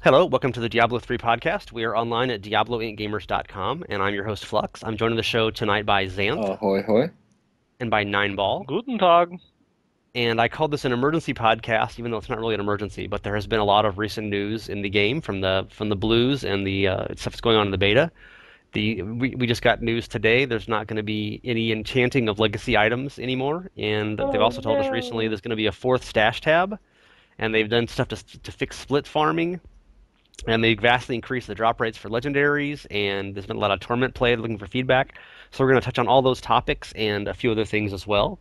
Hello, welcome to the Diablo 3 podcast. We are online at diabloinkgamers.com, and I'm your host, Flux. I'm joined on the show tonight by Xanth Ahoy, hoy. and by Neinball. Guten Tag. And I called this an emergency podcast, even though it's not really an emergency, but there has been a lot of recent news in the game from the blues and the stuff that's going on in the beta. We just got news today. There's not going to be any enchanting of legacy items anymore, and they've also told us recently there's going to be a fourth stash tab, and they've done stuff to fix split farming. And they vastly increased the drop rates for legendaries, and there's been a lot of Torment play looking for feedback. So we're going to touch on all those topics and a few other things as well.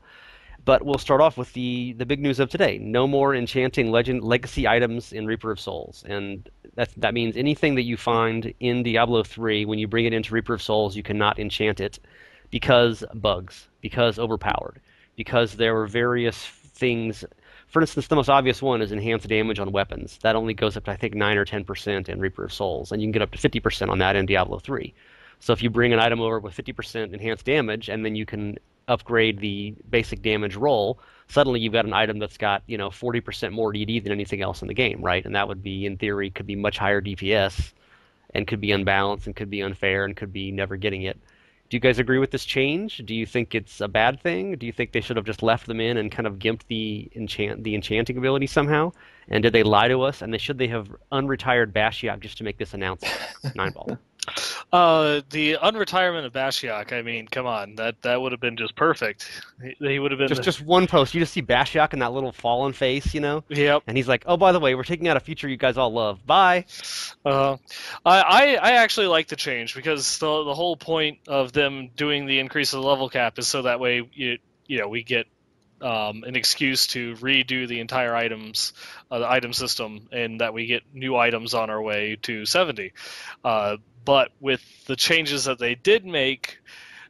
But we'll start off with the big news of today. No more enchanting legacy items in Reaper of Souls. And that means anything that you find in Diablo 3, when you bring it into Reaper of Souls, you cannot enchant it because bugs, because overpowered, because there were various things. For instance, the most obvious one is enhanced damage on weapons. That only goes up to, I think, 9 or 10% in Reaper of Souls, and you can get up to 50% on that in Diablo 3. So if you bring an item over with 50% enhanced damage, and then you can upgrade the basic damage roll, suddenly you've got an item that's got, 40% more ED than anything else in the game, right? And that would be, in theory, could be much higher DPS, and could be unbalanced, and could be unfair, and could be never getting it. Do you guys agree with this change? Do you think it's a bad thing? Do you think they should have just left them in and kind of gimped the enchanting ability somehow? And did they lie to us? And should they have unretired Bashiok just to make this announcement? Neinball. The unretirement of Bashiok, I mean, come on, that would have been just perfect. He would have been just one post. You just see Bashiok in that little fallen face, Yep. And he's like, "Oh, by the way, we're taking out a feature you guys all love. Bye." I actually like the change because the whole point of them doing the increase of the level cap is so that way we get an excuse to redo the entire the item system, and that we get new items on our way to 70. But with the changes that they did make,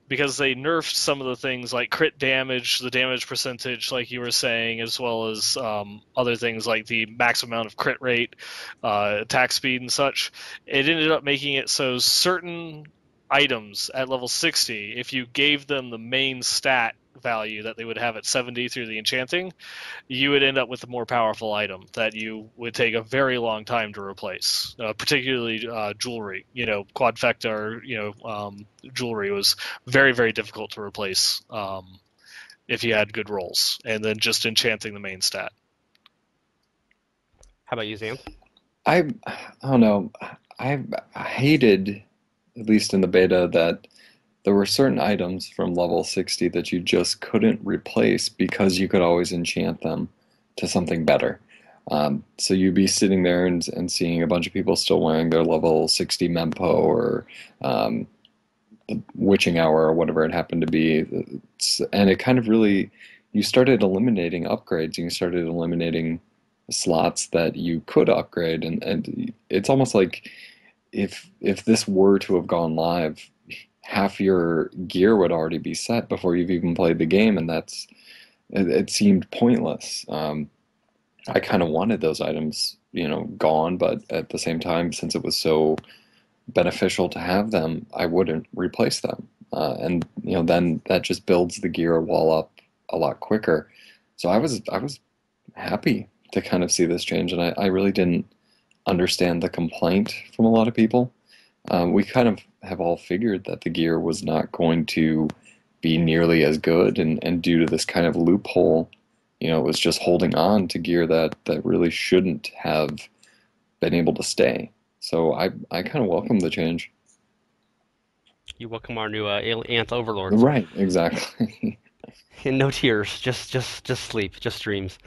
because they nerfed some of the things like crit damage, the damage percentage, like you were saying, as well as other things like the max amount of crit rate, attack speed, and such, it ended up making it so certain items at level 60, if you gave them the main stat value that they would have at 70 through the enchanting, you would end up with a more powerful item that you would take a very long time to replace. Particularly jewelry, quadfecta, jewelry was very, very difficult to replace if you had good rolls, and then just enchanting the main stat. How about you, Xanth? I don't know. I hated, at least in the beta, that there were certain items from level 60 that you just couldn't replace because you could always enchant them to something better. So you'd be sitting there and seeing a bunch of people still wearing their level 60 Mempo or the Witching Hour or whatever it happened to be. And it kind of really, you started eliminating upgrades, and you started eliminating slots that you could upgrade. And it's almost like if this were to have gone live, half your gear would already be set before you've even played the game, and it seemed pointless. I kind of wanted those items, gone, but at the same time, since it was so beneficial to have them, I wouldn't replace them. And then that just builds the gear wall up a lot quicker. So I was happy to kind of see this change, and I really didn't understand the complaint from a lot of people. We kind of have all figured that the gear was not going to be nearly as good, and due to this kind of loophole, it was just holding on to gear that really shouldn't have been able to stay. So I kind of welcome the change. You welcome our new Ant Overlords. Right, exactly. And no tears, just sleep, just dreams.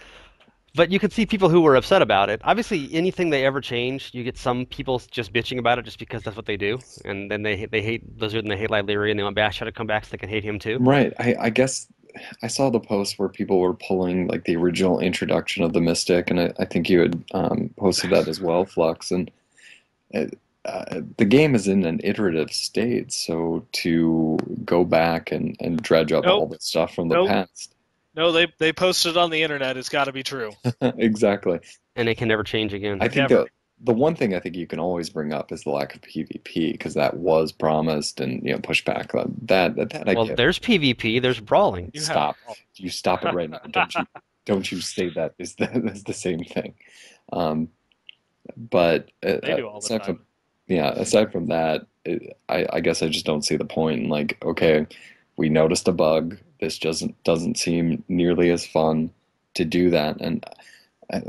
But you could see people who were upset about it. Obviously, anything they ever change, you get some people just bitching about it just because that's what they do. And then they hate Blizzard and they hate Lyleria and they want Basha to come back so they can hate him too. Right. I guess I saw the post where people were pulling like the original introduction of the Mystic, and I think you had posted that as well, Flux. And the game is in an iterative state, so to go back and dredge up all the stuff from the past. No, they posted it on the internet. It's got to be true. Exactly. And it can never change again. I think the one thing I think you can always bring up is the lack of PvP because that was promised and pushed back. That I Well, get. there's PvP, there's brawling. You have Stop. You stop it right now. Don't you say that is the same thing. Um, but they do all the aside from time. yeah, aside from that, I guess I just don't see the point. In like, okay, we noticed a bug. This doesn't seem nearly as fun to do that. And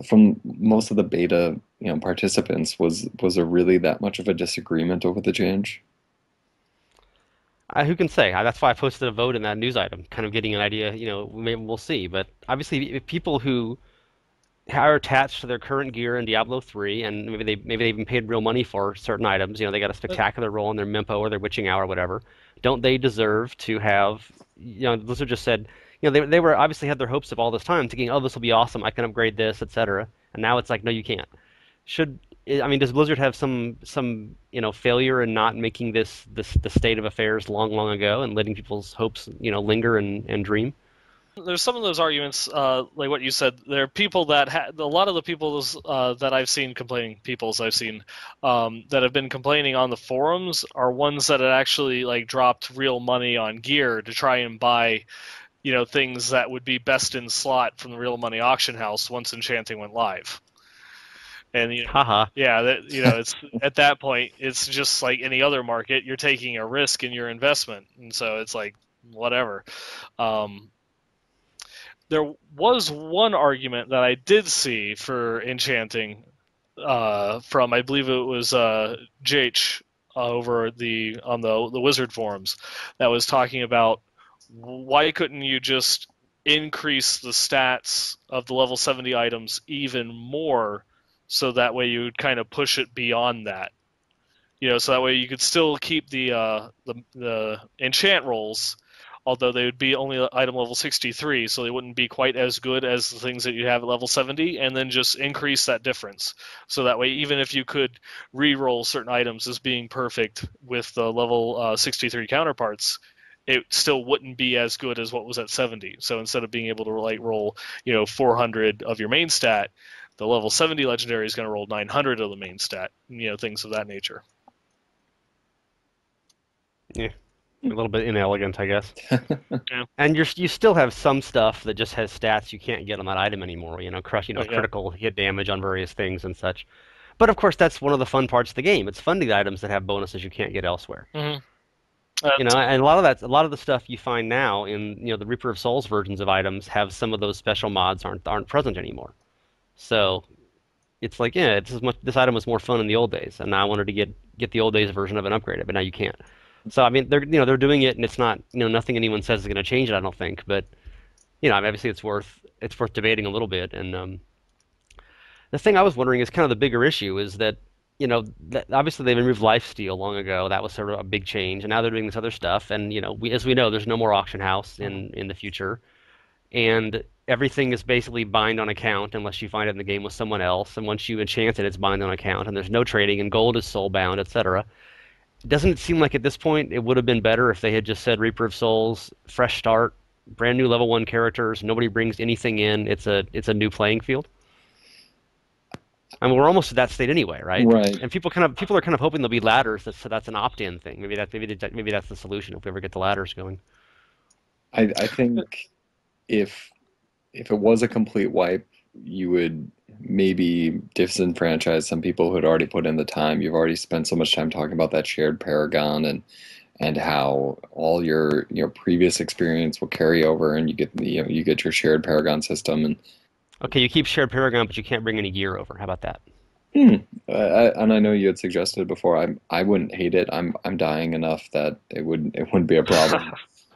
from most of the beta, participants, was there really that much of a disagreement over the change? Who can say? That's why I posted a vote in that news item, kind of getting an idea. Maybe we'll see. But obviously, if people who are attached to their current gear in Diablo 3, and maybe they even paid real money for certain items. They got a But spectacular roll in their Mimpo or their Witching Hour or whatever. Don't they deserve to have? Blizzard just said, they were obviously had their hopes of all this time, thinking, oh, this will be awesome. I can upgrade this, etc. And now it's like, no, you can't. Should I mean, does Blizzard have some failure in not making this the state of affairs long ago and letting people's hopes linger and dream? there's some of those arguments, like what you said. There are people that a lot of the people that I've seen complaining, peoples I've seen that have been complaining on the forums are ones that had actually like dropped real money on gear to try and buy, things that would be best in slot from the real money auction house once Enchanting went live. And Haha. yeah, it's at that point, it's just like any other market. You're taking a risk in your investment, and so it's like whatever. Um, there was one argument that I did see for Enchanting from I believe it was JH over on the Wizard forums that was talking about why couldn't you just increase the stats of the level 70 items even more so that way you would kind of push it beyond that. So that way you could still keep the enchant rolls, although they would be only item level 63, so they wouldn't be quite as good as the things that you have at level 70, and then just increase that difference. So that way, even if you could re-roll certain items as being perfect with the level 63 counterparts, it still wouldn't be as good as what was at 70. So instead of being able to like roll, 400 of your main stat, the level 70 legendary is going to roll 900 of the main stat, things of that nature. Yeah, a little bit inelegant, I guess. Yeah. And you still have some stuff that just has stats you can't get on that item anymore. But yeah. Critical hit damage on various things and such. But of course, that's one of the fun parts of the game. It's fun to get items that have bonuses you can't get elsewhere. Mm-hmm. And a lot of the stuff you find now in the Reaper of Souls versions of items have some of those special mods aren't present anymore. So it's like, yeah, this item was more fun in the old days, and now I wanted to get the old days version of it upgraded, but now you can't. So I mean, they're doing it, and it's not nothing anyone says is going to change it. I don't think, but I mean, obviously it's worth debating a little bit. And the thing I was wondering is kind of the bigger issue is that obviously they removed lifesteal long ago. That was sort of a big change, and now they're doing this other stuff. And as we know, there's no more auction house in the future, and everything is basically bind on account unless you find it in the game with someone else. And once you enchant it, it's bind on account, and there's no trading, and gold is soul bound, etc. Doesn't it seem like at this point it would have been better if they had just said Reaper of Souls, fresh start, brand new level 1 characters, nobody brings anything in, it's a new playing field? I mean, we're almost at that state anyway, right? Right. And people are kind of hoping there'll be ladders, so that's an opt-in thing. Maybe that's the solution if we ever get the ladders going. I think if it was a complete wipe, you would maybe disenfranchise some people who had already put in the time. You've already spent so much time talking about that shared Paragon and how all your previous experience will carry over, and you get your shared Paragon system. And Okay, you keep shared Paragon, but you can't bring any gear over. How about that? hmm, and I know you had suggested before. I wouldn't hate it. I'm dying enough that it wouldn't be a problem.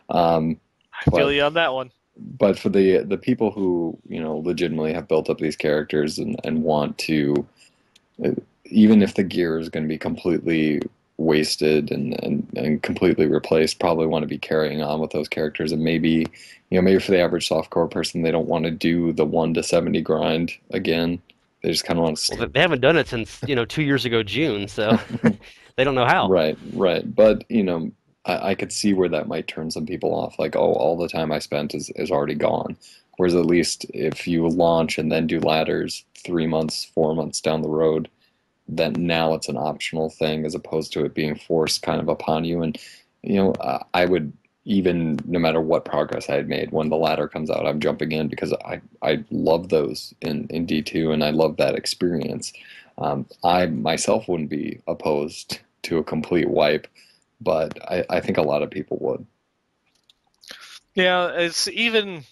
Um, I feel but you on that one. but for the people who legitimately have built up these characters and want to, uh, even if the gear is going to be completely wasted and completely replaced, probably want to be carrying on with those characters. And maybe for the average softcore person, they don't want to do the 1 to 70 grind again. They just kind of want to Well, stick. they haven't done it since 2 years ago June, so they don't know how. Right. But I could see where that might turn some people off. Like, oh, all the time I spent is already gone. Whereas at least if you launch and then do ladders 3 months, 4 months down the road, that now it's an optional thing as opposed to it being forced kind of upon you. And I would, even no matter what progress I had made, when the ladder comes out, I'm jumping in because I love those in D2 and I love that experience. I myself wouldn't be opposed to a complete wipe, but I think a lot of people would. Yeah, it's even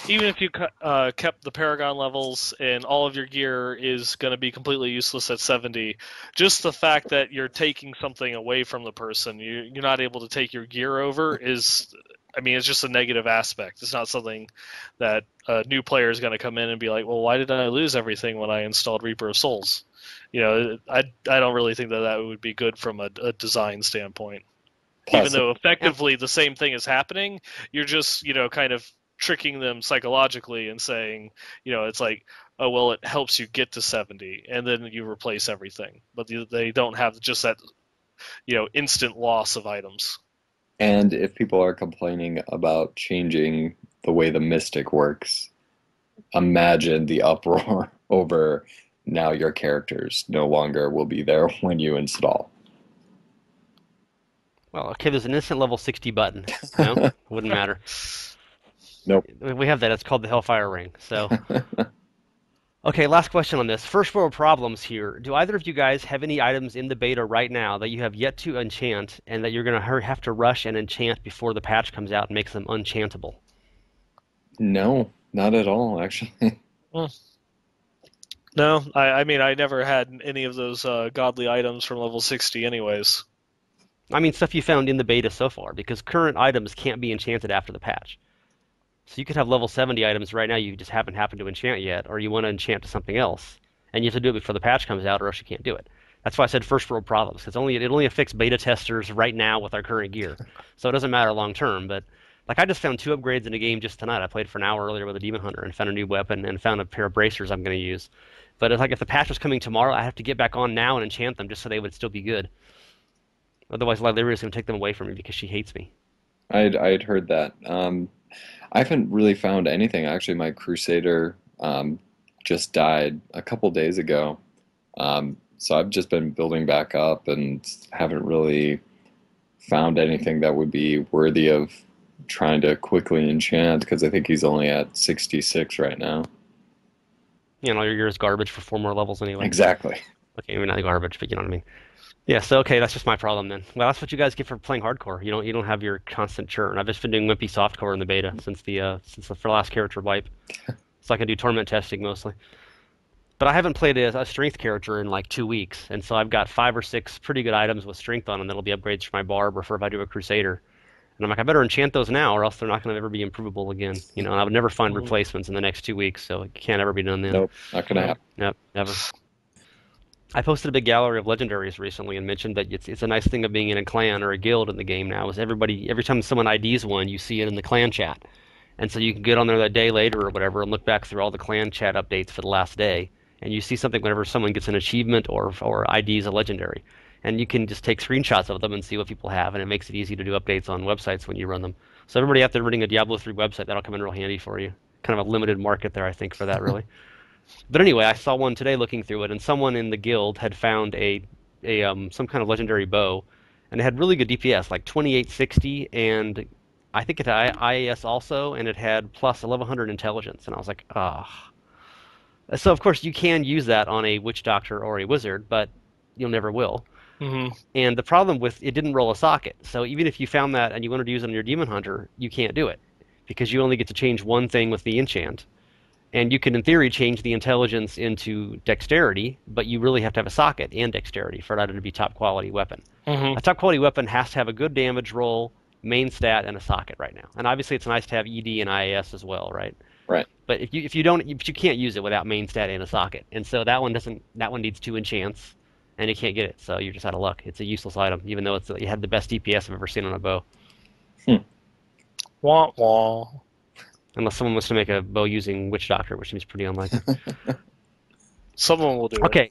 if you kept the Paragon levels and all of your gear is going to be completely useless at 70, just the fact that you're taking something away from the person, you're not able to take your gear over is, I mean, it's just a negative aspect. It's not something that a new player is going to come in and be like, well, why did I lose everything when I installed Reaper of Souls? I don't really think that would be good from a design standpoint. Even Plus, though effectively the same thing is happening, you're just kind of tricking them psychologically and saying it's like, oh well, it helps you get to 70 and then you replace everything, but they don't have just that instant loss of items. and if people are complaining about changing the way the Mystic works, imagine the uproar over now your characters no longer will be there when you install. Well, okay, there's an instant level 60 button. No, wouldn't matter. Nope. We have that. It's called the Hellfire Ring. So, okay, last question on this. First world problems here. Do either of you guys have any items in the beta right now that you have yet to enchant and that you're going to have to rush and enchant before the patch comes out and makes them unchantable? No, not at all, actually. Well, no, I mean I never had any of those godly items from level 60 anyways. I mean, stuff you found in the beta so far, because current items can't be enchanted after the patch. So you could have level 70 items right now you just haven't happened to enchant yet, or you want to enchant to something else, and you have to do it before the patch comes out, or else you can't do it. That's why I said first world problems, because it only affects beta testers right now with our current gear. So it doesn't matter long term, but like I just found 2 upgrades in a game just tonight. I played for an hour earlier with a demon hunter and found a new weapon and found a pair of bracers I'm going to use. But it's like if the patch was coming tomorrow, I have to get back on now and enchant them just so they would still be good. Otherwise, Lylyria's going to take them away from me because she hates me. I'd heard that. I haven't really found anything. Actually, my Crusader just died a couple days ago. So I've just been building back up and haven't really found anything that would be worthy of trying to quickly enchant because I think he's only at 66 right now. You know, your gear is garbage for 4 more levels anyway. Exactly. Okay, maybe not garbage, but you know what I mean. Yeah, so okay, that's just my problem then. Well, that's what you guys get for playing hardcore. You don't have your constant churn. I've just been doing wimpy softcore in the beta since the last character wipe, so I can do torment testing mostly. But I haven't played a strength character in like 2 weeks, and so I've got 5 or 6 pretty good items with strength on them that'll be upgrades for my barb or for if I do a Crusader. And I'm like, I better enchant those now, or else they're not going to ever be improvable again. And I would never find Mm, replacements in the next 2 weeks, so it can't ever be done then. Nope, not gonna mm. happen. Yep, never. I posted a big gallery of legendaries recently and mentioned that it's a nice thing of being in a clan or a guild in the game now is every time someone IDs one, you see it in the clan chat. And so you can get on there that day later or whatever and look back through all the clan chat updates for the last day, and you see something whenever someone gets an achievement or IDs a legendary. And you can just take screenshots of them and see what people have, and it makes it easy to do updates on websites when you run them. So everybody out there running a Diablo 3 website, that'll come in real handy for you. Kind of a limited market there, I think, for that really. But anyway, I saw one today looking through it, and someone in the guild had found a some kind of legendary bow, and it had really good DPS, like 2860, and I think it had IAS also, and it had plus 1100 intelligence, and I was like, ah. So of course you can use that on a witch doctor or a wizard, but you'll never will. Hmm. And the problem with it didn't roll a socket, so even if you found that and you wanted to use it on your demon hunter, you can't do it because you only get to change one thing with the enchant. And you can, in theory, change the intelligence into dexterity, but you really have to have a socket and dexterity for that to be top quality weapon. Hmm. A top quality weapon has to have a good damage roll, main stat, and a socket right now. And obviously, it's nice to have ED and IAS as well, right? Right. But if you don't, if you can't use it without main stat and a socket, and so that one needs 2 enchants, and you can't get it. So you're just out of luck. It's a useless item, even though it had the best DPS I've ever seen on a bow. Hmm. Wah wah. Unless someone wants to make a bow using Witch Doctor, which seems pretty unlikely. Someone will do it. Okay.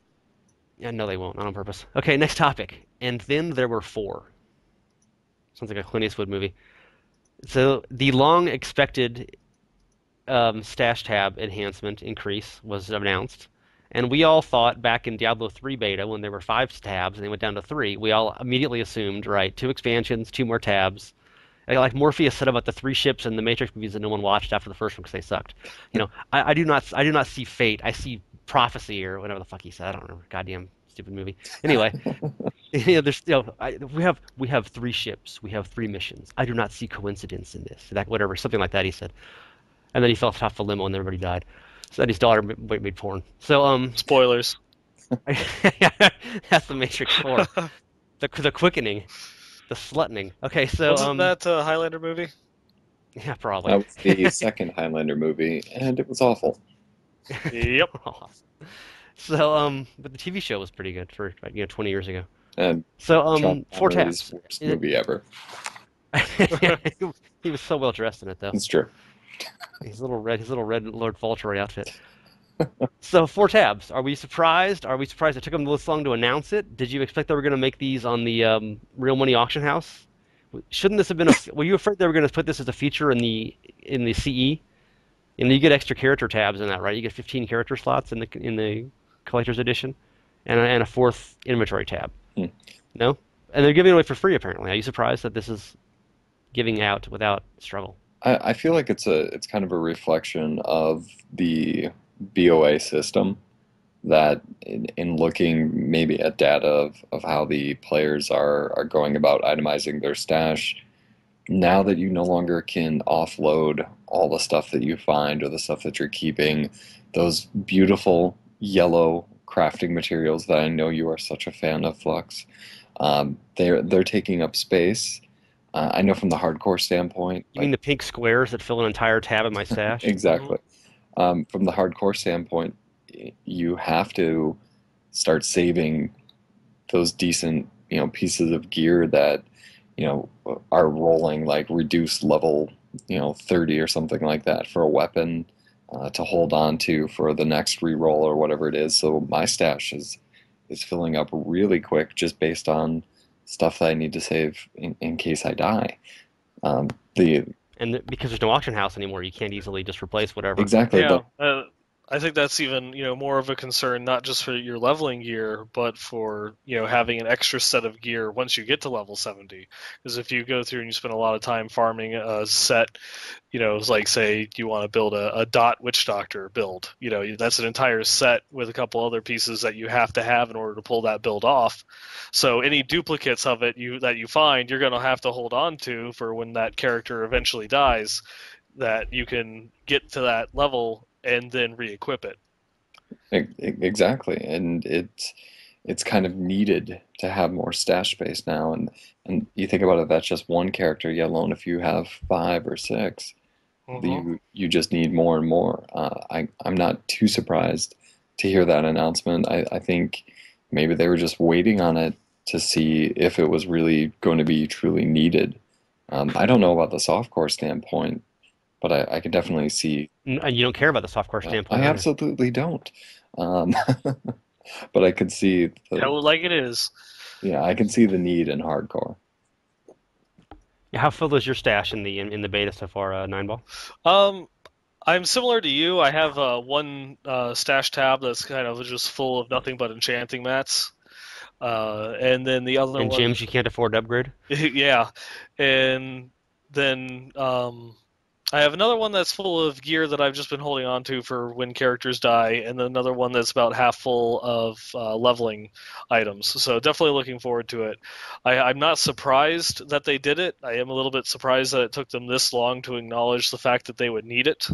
Yeah, no, they won't. Not on purpose. Okay, next topic. And then there were 4. Sounds like a Clint Eastwood movie. So the long expected stash tab enhancement increase was announced, And we all thought back in Diablo 3 beta when there were 5 tabs and they went down to 3, we all immediately assumed, right, 2 expansions, 2 more tabs. Like Morpheus said about the 3 ships in the Matrix movies that no one watched after the first one because they sucked. I do not see fate. I see prophecy or whatever the fuck he said. I don't remember. Goddamn stupid movie. Anyway, there's we have 3 ships. We have 3 missions. I do not see coincidence in this. That whatever something like that he said. And then he fell off the limo and everybody died. So then his daughter made porn. So Spoilers. that's the Matrix 4. The quickening, the sluttening. Okay, so Wasn't that a Highlander movie? yeah, probably. That was the second Highlander movie, and it was awful. Yep. So but the TV show was pretty good for 20 years ago. And So Sean 4 Connery's tabs. worst movie ever. He was so well dressed in it though. It's true. His little red Lord Fauntleroy outfit. So 4 tabs. Are we surprised? Are we surprised it took them this long to announce it? Did you expect they were going to make these on the Real Money Auction House? Shouldn't this have been were you afraid they were going to put this as a feature in the CE? And you get extra character tabs in that, right? You get 15 character slots in the collector's edition, and a 4th inventory tab. Hmm. No, and they're giving it away for free apparently. Are you surprised that this is giving out without struggle? I feel like it's kind of a reflection of the BOA system that in looking maybe at data of how the players are going about itemizing their stash, now that you no longer can offload all the stuff that you find or the stuff that you're keeping, those beautiful yellow crafting materials that I know you are such a fan of, Flux, they're taking up space. I know from the hardcore standpoint, You mean like the pink squares that fill an entire tab in my stash? Mhm. exactly. From the hardcore standpoint, you have to start saving those decent, pieces of gear that, are rolling like reduced level, 30 or something like that for a weapon to hold on to for the next reroll or whatever it is. So my stash is filling up really quick just based on stuff that I need to save in case I die. Um, the And because there's no auction house anymore, you can't easily just replace whatever. exactly the Yeah, I think that's even more of a concern, not just for your leveling gear, but for having an extra set of gear once you get to level 70. Because if you go through and you spend a lot of time farming a set, it's like say you want to build a dot witch doctor build, that's an entire set with a couple other pieces that you have to have in order to pull that build off. So any duplicates of it that you find, you're going to have to hold on to for when that character eventually dies, that you can get to that level and then re-equip it. exactly, and it's kind of needed to have more stash space now. And you think about it, that's just one character, yet alone if you have 5 or 6, Mm-hmm. you just need more and more. I'm not too surprised to hear that announcement. I think maybe they were just waiting on it to see if it was really going to be truly needed. I don't know about the softcore standpoint, but I could definitely see. And you don't care about the softcore I standpoint either. absolutely don't. Um, but I could see Tell it like it is. I can see the need in hardcore. Yeah, how full is your stash in the beta so far, Nineball? Um, I'm similar to you. I have one stash tab that's kind of just full of nothing but enchanting mats. And then the other And one, gyms you can't afford to upgrade? yeah. And then I have another one that's full of gear that I've just been holding on to for when characters die, and then another one that's about half full of leveling items. So definitely looking forward to it. I'm not surprised that they did it. I am a little bit surprised that it took them this long to acknowledge the fact that they would need it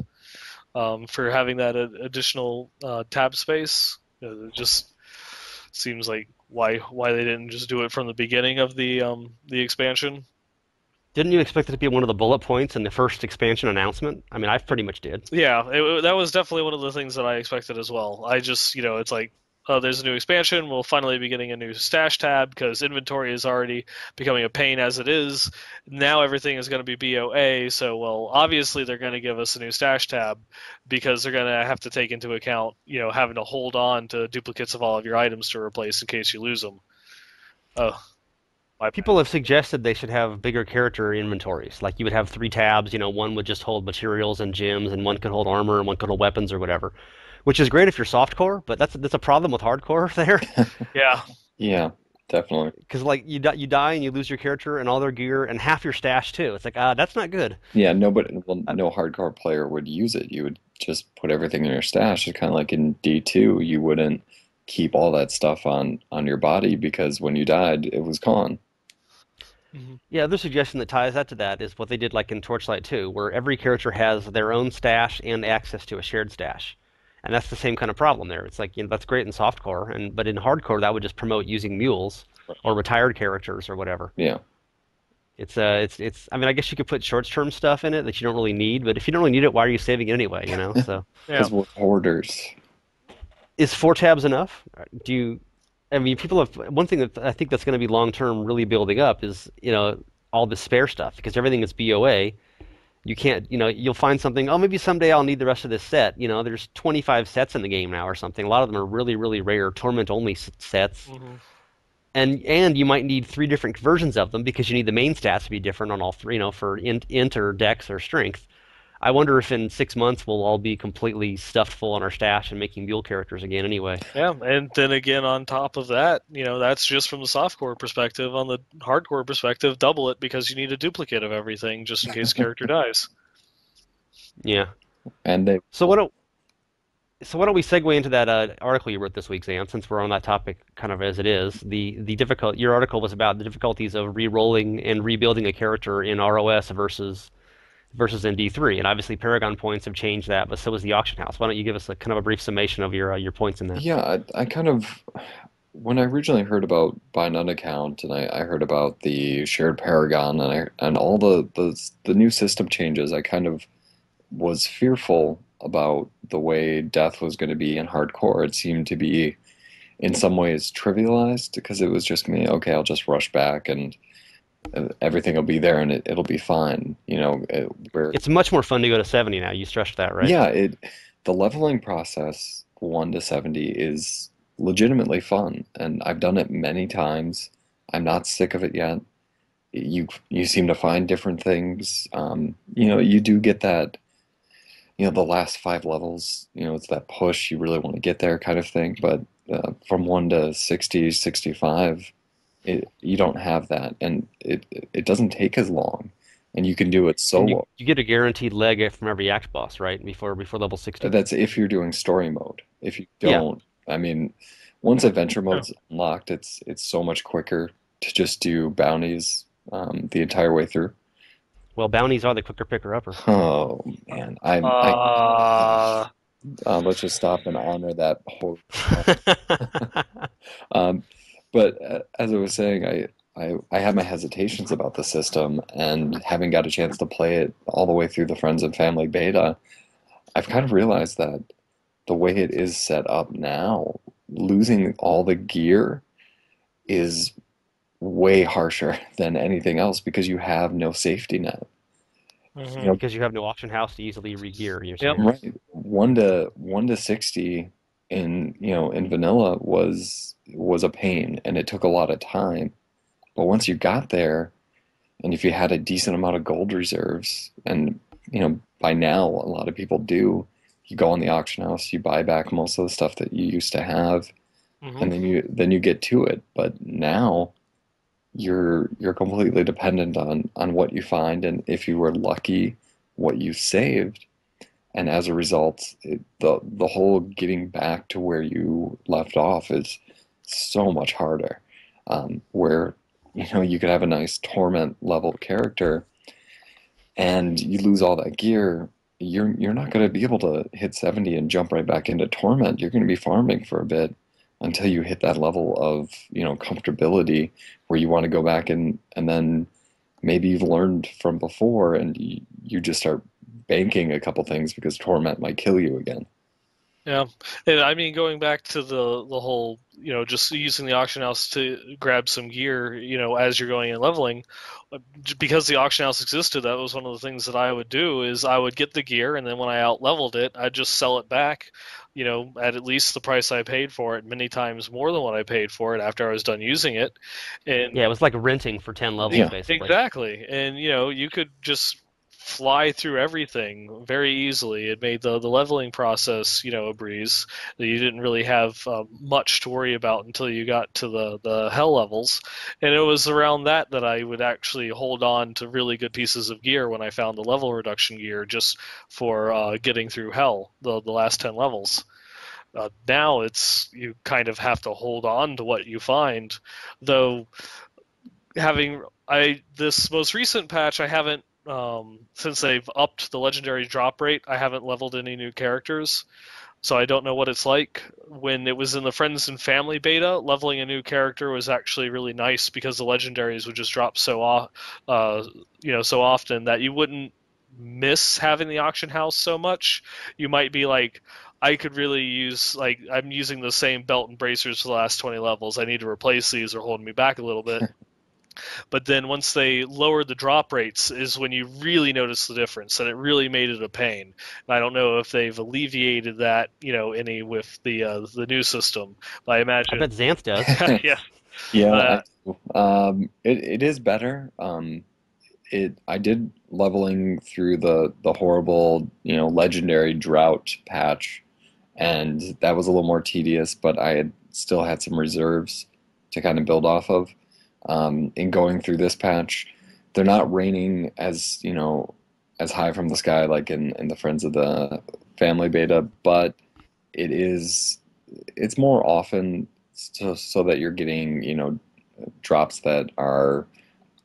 for having that additional tab space. It just seems like why they didn't just do it from the beginning of the expansion. Didn't you expect it to be one of the bullet points in the first expansion announcement? I mean, I pretty much did. Yeah, that was definitely one of the things that I expected as well. I just, it's like, oh, there's a new expansion. We'll finally be getting a new stash tab because inventory is already becoming a pain as it is. Now everything is going to be BOA. So, well, obviously they're going to give us a new stash tab because they're going to have to take into account, having to hold on to duplicates of all of your items to replace in case you lose them. Oh, my bad. People have suggested they should have bigger character inventories. Like you would have 3 tabs, one would just hold materials and gems, and one could hold armor, and one could hold weapons or whatever. which is great if you're softcore, but that's a problem with hardcore there. Yeah. Yeah, definitely. Because like you die and you lose your character and all their gear and half your stash too. It's like that's not good. Yeah, nobody, well, Uh, no hardcore player would use it. You would just put everything in your stash. It's kind of like in D2, you wouldn't keep all that stuff on your body because when you died, it was gone. Hmm. yeah, other suggestion that ties that to that is what they did like in Torchlight 2, where every character has their own stash and access to a shared stash. And that's the same kind of problem there. It's like, that's great in softcore, and but in hardcore that would just promote using mules or retired characters or whatever. Yeah. It's I mean, I guess you could put short-term stuff in it that you don't really need, but if you don't really need it, why are you saving it anyway? So Yeah. Because we're hoarders. is 4 tabs enough? Do you I mean, people have one thing that I think that's going to be long term really building up is, all the spare stuff because everything is BOA. You can't, you'll find something, oh, maybe someday I'll need the rest of this set. There's 25 sets in the game now or something. A lot of them are really, really rare torment-only sets. Hmm. And you might need 3 different versions of them because you need the main stats to be different on all three, for int or dex or strength. I wonder if in 6 months we'll all be completely stuffed full on our stash and making mule characters again anyway. Yeah, and then again, on top of that, that's just from the softcore perspective. On the hardcore perspective, double it because you need a duplicate of everything just in case a character dies. Yeah. And they, So what do, So why don't we segue into that article you wrote this week, Xan, since we're on that topic kind of as it is. The difficult Your article was about the difficulties of re-rolling and rebuilding a character in ROS versus in D3, and obviously Paragon points have changed that, but so has the auction house. Why don't you give us a kind of a brief summation of your points in that? yeah, I kind of, when I originally heard about buy none account and I heard about the shared Paragon and all the new system changes, I kind of was fearful about the way death was going to be in hardcore. It seemed to be in some ways trivialized because it was just me, okay, I'll just rush back and everything will be there and it'll be fine. Where It's much more fun to go to 70 now. You stressed that, right? yeah, the leveling process 1 to 70 is legitimately fun, and I've done it many times. I'm not sick of it yet. You seem to find different things. You do get that, the last 5 levels, it's that push, you really want to get there kind of thing. But from 1 to 60, 65, you don't have that, and it doesn't take as long, and you can do it And you solo. you get a guaranteed leg from every act boss, right? Before level 60. That's if you're doing story mode. If you Yeah. don't, I mean, once adventure Yeah. mode's unlocked, it's so much quicker to just do bounties the entire way through. Well, bounties are the quicker picker upper. Oh man, Uh, let's just stop and honor that whole. Um, but as I was saying, I have my hesitations about the system, and having got a chance to play it all the way through the friends and family beta, I've kind of realized that the way it is set up now, losing all the gear is way harsher than anything else because you have no safety net. You mhm. know, Because you have no auction house to easily re-gear, you're Yep. saying. right, one to 60 in vanilla was a pain and it took a lot of time. But once you got there, and if you had a decent amount of gold reserves, and by now a lot of people do, you go on the auction house, you buy back most of the stuff that you used to have, Hmm. and then you get to it. But now you're completely dependent on what you find, and if you were lucky, what you saved. And as a result, the whole getting back to where you left off is so much harder. Where you could have a nice torment level character, and you lose all that gear, you're not going to be able to hit 70 and jump right back into torment. You're going to be farming for a bit until you hit that level of comfortability where you want to go back and then maybe you've learned from before and you just start banking a couple things because torment might kill you again. Yeah, and I mean, going back to the whole, just using the auction house to grab some gear, as you're going and leveling, because the auction house existed, that was one of the things that I would do is I would get the gear, and then when I out leveled it, I'd just sell it back, at least the price I paid for it, many times more than what I paid for it after I was done using it, and Yeah, it was like renting for 10 levels, Yeah. basically. exactly, and you could just fly through everything very easily. It made the leveling process, a breeze. You didn't really have much to worry about until you got to the hell levels, and it was around that I would actually hold on to really good pieces of gear when I found the level reduction gear, just for getting through hell, the last 10 levels. Now you kind of have to hold on to what you find, though. This most recent patch, I haven't, since they've upped the legendary drop rate, I haven't leveled any new characters, so I don't know what it's like. When it was in the friends and family beta, leveling a new character was actually really nice because the legendaries would just drop so often that you wouldn't miss having the auction house so much. You might be like, I could really use, like, I'm using the same belt and bracers for the last 20 levels. I need to replace these or holding me back a little bit. But then once they lowered the drop rates is when you really notice the difference, and it really made it a pain. And I don't know if they've alleviated that, any with the new system. But I I imagine, bet Xanth does. yeah, Yeah, uh, it is better. I did leveling through the horrible, legendary drought patch, and that was a little more tedious, but I had still had some reserves to kind of build off of. In going through this patch, they're not raining as high from the sky like in the Friends of the Family beta, but it's more often so that you're getting, drops that are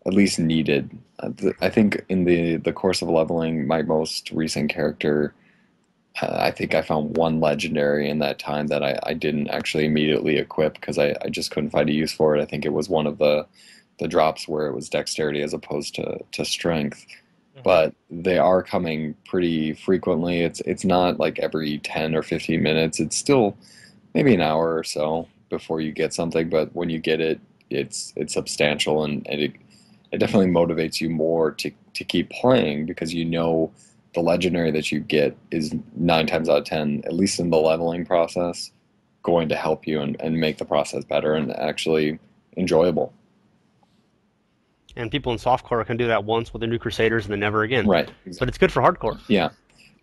at least needed. I think in the course of leveling my most recent character, I think I found one legendary in that time that I didn't actually immediately equip because I just couldn't find a use for it. I think it was one of the drops where it was dexterity as opposed to strength. But they are coming pretty frequently. It's not like every 10 or 15 minutes. It's still maybe an hour or so before you get something, but when you get it, it's substantial, and it definitely motivates you more to keep playing because the legendary that you get is 9 times out of 10, at least in the leveling process, going to help you and make the process better and actually enjoyable. And people in softcore can do that once with their new Crusaders and then never again. Right. But Exactly. it's good for hardcore. Yeah.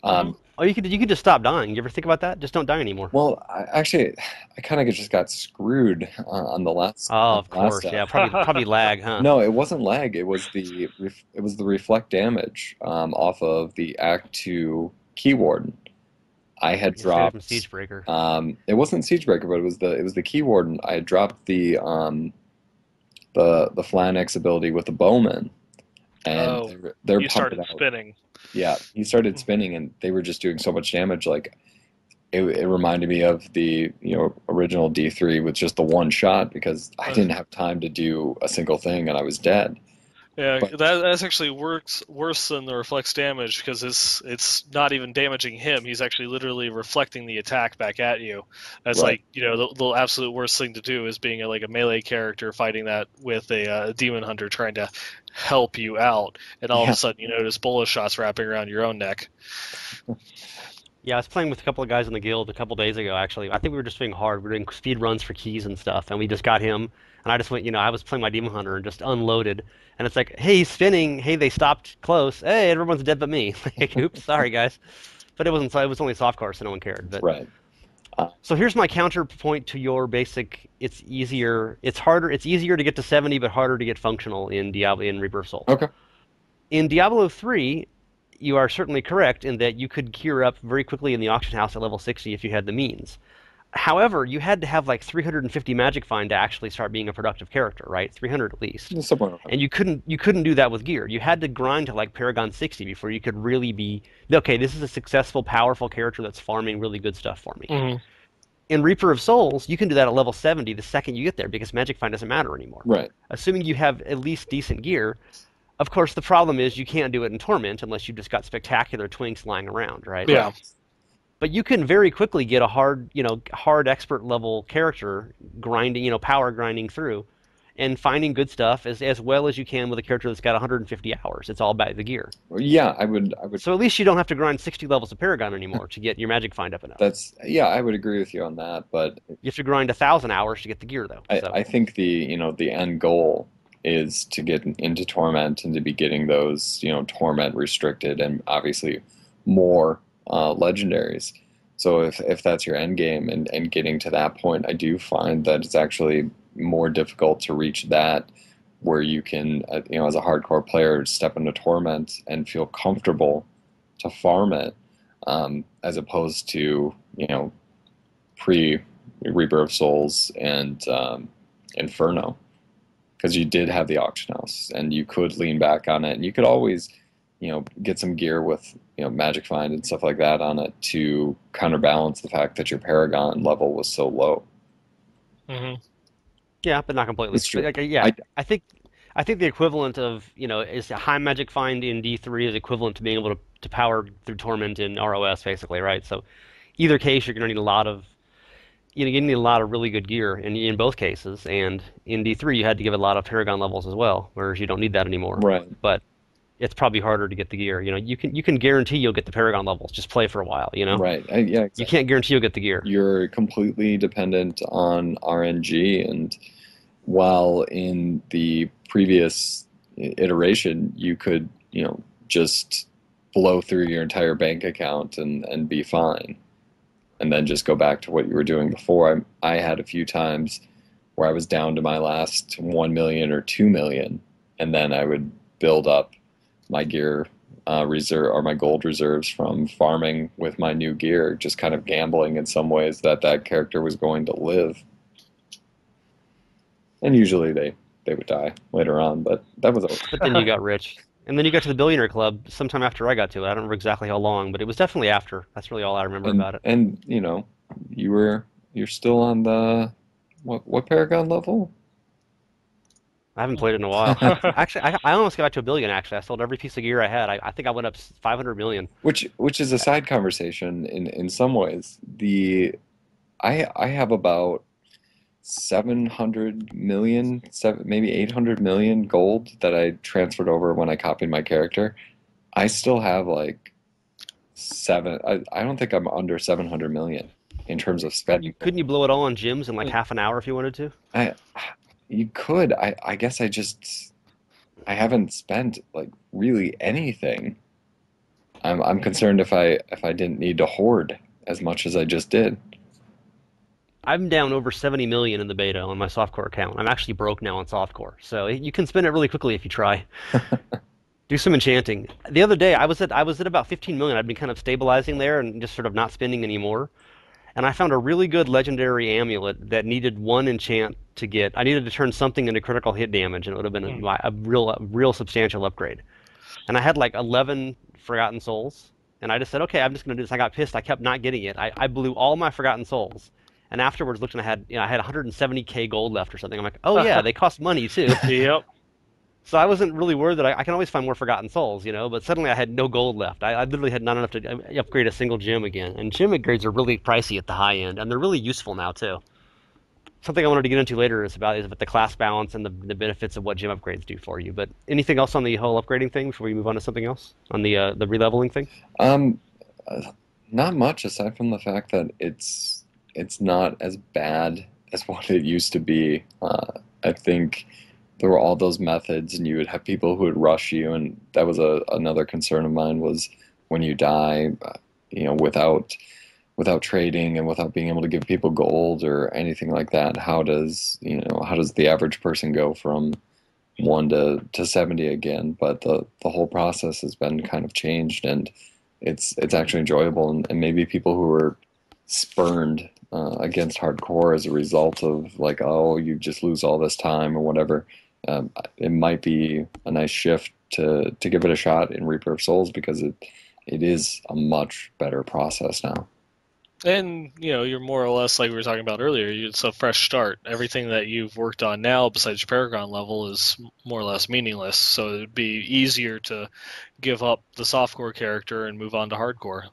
mhm. Oh, you could just stop dying. You ever think about that? Just don't die anymore. Well, I kind of just got screwed on the last Oh, on of the last course. step. Yeah, probably lag, huh? No, it wasn't lag. It was the reflect damage off of the Act 2 key warden. I had Yeah, straight up from dropped. Siegebreaker. It wasn't Siegebreaker, but it was the key warden. I had dropped the Flannex ability with the bowman, and Oh, they're you pumping started out. spinning. Yeah, he started spinning, and they were just doing so much damage. Like it reminded me of the original D3 with just the one shot because I Uh, didn't have time to do a single thing, and I was dead. Yeah, But that's actually works worse than the reflex damage because it's not even damaging him. He's actually literally reflecting the attack back at you. That's right, like the absolute worst thing to do is being like a melee character fighting that with a demon hunter trying to help you out, and all of a yeah, sudden you notice bullet shots wrapping around your own neck. Yeah, I was playing with a couple of guys in the guild a couple days ago, actually. I think we were just being hard. We were doing speed runs for keys and stuff, and we just got him. And I just went, I was playing my Demon Hunter and just unloaded. And it's like, hey, he's spinning. Hey, they stopped close. Hey, everyone's dead but me. Like, oops, sorry, guys. But it was only softcore, so no one cared. But right. so here's my counterpoint to your basic. It's easier. It's harder. It's easier to get to 70, but harder to get functional in Diablo in Rebirth Souls. Okay. In Diablo 3, you are certainly correct in that you could gear up very quickly in the auction house at level 60 if you had the means. However, you had to have like 350 magic find to actually start being a productive character, right? 300 at least. Somewhere around. And you couldn't do that with gear. You had to grind to like Paragon 60 before you could really be okay, this is a successful, powerful character that's farming really good stuff for me. Mm-hmm. In Reaper of Souls, you can do that at level 70 the second you get there because magic find doesn't matter anymore. Right. Assuming you have at least decent gear, of course, the problem is you can't do it in Torment unless you've just got spectacular twinks lying around, right? Yeah. But you can very quickly get a hard expert level character grinding, power grinding through and finding good stuff as well as you can with a character that's got 150 hours. It's all about the gear. Well, yeah, I would. So at least you don't have to grind 60 levels of Paragon anymore to get your magic find up enough. Yeah, I would agree with you on that, but You have to grind 1,000 hours to get the gear though. I So I think the end goal is to get into Torment and to be getting those, Torment restricted and obviously more legendaries. So if that's your end game and getting to that point, I do find that it's actually more difficult to reach that where you can, as a hardcore player, step into Torment and feel comfortable to farm it, as opposed to, pre Reaper of Souls and Inferno, because you did have the auction house and you could lean back on it and you could always, get some gear with, Magic Find and stuff like that on it to counterbalance the fact that your Paragon level was so low. Hmm. Yeah, but not completely. It's But true. like, yeah, I I think the equivalent of, is a high magic find in D3 is equivalent to being able to power through Torment in ROS, basically, right? So either case, you're going to need a lot of, you need a lot of really good gear in both cases. And in D3, you had to give it a lot of Paragon levels as well, whereas you don't need that anymore. right, But it's probably harder to get the gear. You can guarantee you'll get the Paragon levels. Just play for a while. right. Yeah, You exactly. can't guarantee you'll get the gear. You're completely dependent on RNG, and while in the previous iteration you could, just blow through your entire bank account and be fine, and then just go back to what you were doing before. I had a few times where I was down to my last 1 million or 2 million, and then I would build up my gear reserve or my gold reserves from farming with my new gear, just kind of gambling in some ways that that character was going to live. And usually they would die later on, but that was But then you got rich. And then you got to the billionaire club sometime after I got to it. I don't remember exactly how long, but it was definitely after. That's really all I remember and about it. you're still on the what Paragon level? I haven't played it in a while. Actually, I almost got to a billion, actually. I sold every piece of gear I had. I think I went up 500 million. Which is a side conversation in some ways. The I have about 700 million, maybe 800 million gold that I transferred over when I copied my character. I still have like I don't think I'm under 700 million in terms of spending. Couldn't you blow it all on gyms in like half an hour if you wanted to? I You could. I guess I haven't spent like really anything. I'm concerned if I didn't need to hoard as much as I just did. I'm down over 70 million in the beta on my softcore account. I'm actually broke now on softcore. So you can spend it really quickly if you try. Do some enchanting. The other day I was at about 15 million. I'd been kind of stabilizing there and just sort of not spending anymore. And I found a really good legendary amulet that needed one enchant to get. I needed to turn something into critical hit damage, and it would have been a real substantial upgrade. And I had like 11 Forgotten Souls, and I just said, okay, I'm just going to do this. I got pissed. I kept not getting it. I blew all my Forgotten Souls, and afterwards looked and I had 170k gold left or something. I'm like, oh yeah, they cost money too. Yep. So I wasn't really worried that I can always find more Forgotten Souls. But suddenly I had no gold left. I literally had not enough to upgrade a single gem again. And gem upgrades are really pricey at the high end, and they're really useful now too. Something I wanted to get into later is about the class balance and the benefits of what gem upgrades do for you. But anything else on the whole upgrading thing before we move on to something else on the releveling thing? Um, Not much aside from the fact that it's not as bad as what it used to be. I think there were all those methods, and you would have people who would rush you, and that was another concern of mine was when you die, without trading and without being able to give people gold or anything like that. How does the average person go from 1 to 70 again? But the whole process has been kind of changed, and it's actually enjoyable, and maybe people who are spurned against hardcore as a result of like, oh, you just lose all this time or whatever. It might be a nice shift to give it a shot in Reaper of Souls, because it is a much better process now. And you're more or less like we were talking about earlier. It's a fresh start. Everything that you've worked on now, besides your Paragon level, is more or less meaningless. So it'd be easier to give up the softcore character and move on to hardcore.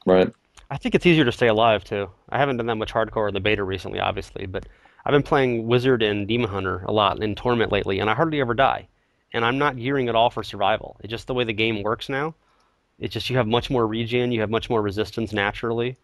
Right. I think it's easier to stay alive too. I haven't done that much hardcore in the beta recently, obviously, but I've been playing Wizard and Demon Hunter a lot in Torment lately, and I hardly ever die. And I'm not gearing at all for survival. It's just the way the game works now. It's just you have much more regen, you have much more resistance naturally.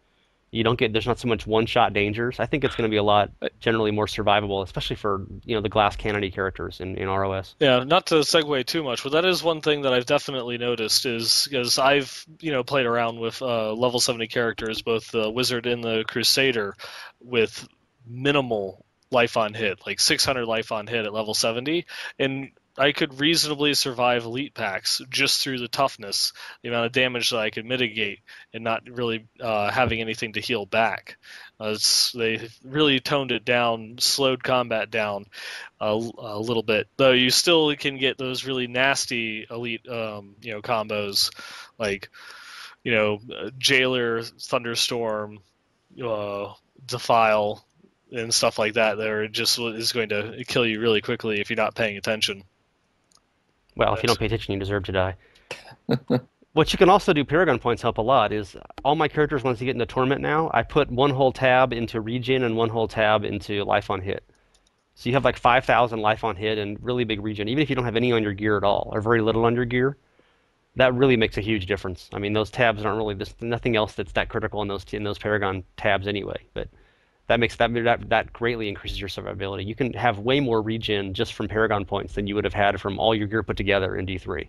There's not so much one-shot dangers. I think it's going to be a lot generally more survivable, especially for, the glass cannony characters in ROS. Yeah, not to segue too much, but that is one thing that I've definitely noticed is because I've played around with level 70 characters, both the wizard and the crusader, with minimal life on hit, like 600 life on hit at level 70, and I could reasonably survive elite packs just through the toughness, the amount of damage that I could mitigate, and not really having anything to heal back. They really toned it down, slowed combat down a little bit, though you still can get those really nasty elite combos like jailer, thunderstorm, uh, defile, and stuff like that. That are just is going to kill you really quickly if you're not paying attention. Well, if you don't pay attention, you deserve to die. What you can also do, Paragon points help a lot, is all my characters, once you get into Torment now, I put one whole tab into regen and one whole tab into life on hit. So you have like 5,000 life on hit and really big regen, even if you don't have any on your gear at all, or very little on your gear. That really makes a huge difference. I mean, those tabs aren't really, there's nothing else that's that critical in those Paragon tabs anyway. But that greatly increases your survivability. You can have way more regen just from Paragon points than you would have had from all your gear put together in D3.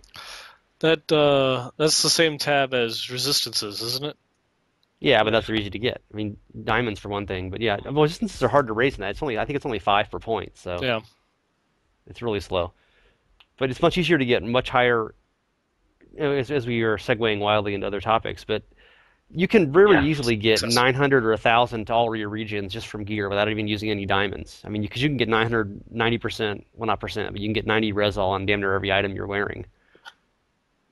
That's the same tab as resistances, isn't it? Yeah, but that's easy to get. I mean, diamonds for one thing, but yeah, resistances are hard to raise in that. I think it's only 5 per point, so Yeah. it's really slow. But it's much easier to get much higher, as we are segueing wildly into other topics. But you can very easily get 900 or 1,000 to all your regions just from gear without even using any diamonds. I mean, because you can get 90%, well, not percent, but you can get 90 ResAll on damn near every item you're wearing.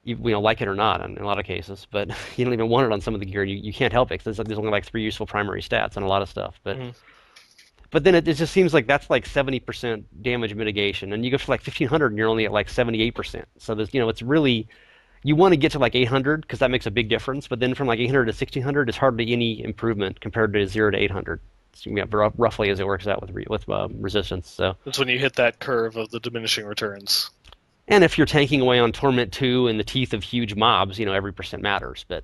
You like it or not in a lot of cases, but you don't even want it on some of the gear. You can't help it because there's only like 3 useful primary stats on a lot of stuff. But then it just seems like that's like 70% damage mitigation, and you go for like 1,500 and you're only at like 78%. So there's it's really, you want to get to like 800 because that makes a big difference. But then from like 800 to 1,600 is hardly any improvement compared to 0 to 800. So, roughly as it works out with resistance. So that's when you hit that curve of the diminishing returns. And if you're tanking away on Torment 2 in the teeth of huge mobs, every percent matters. But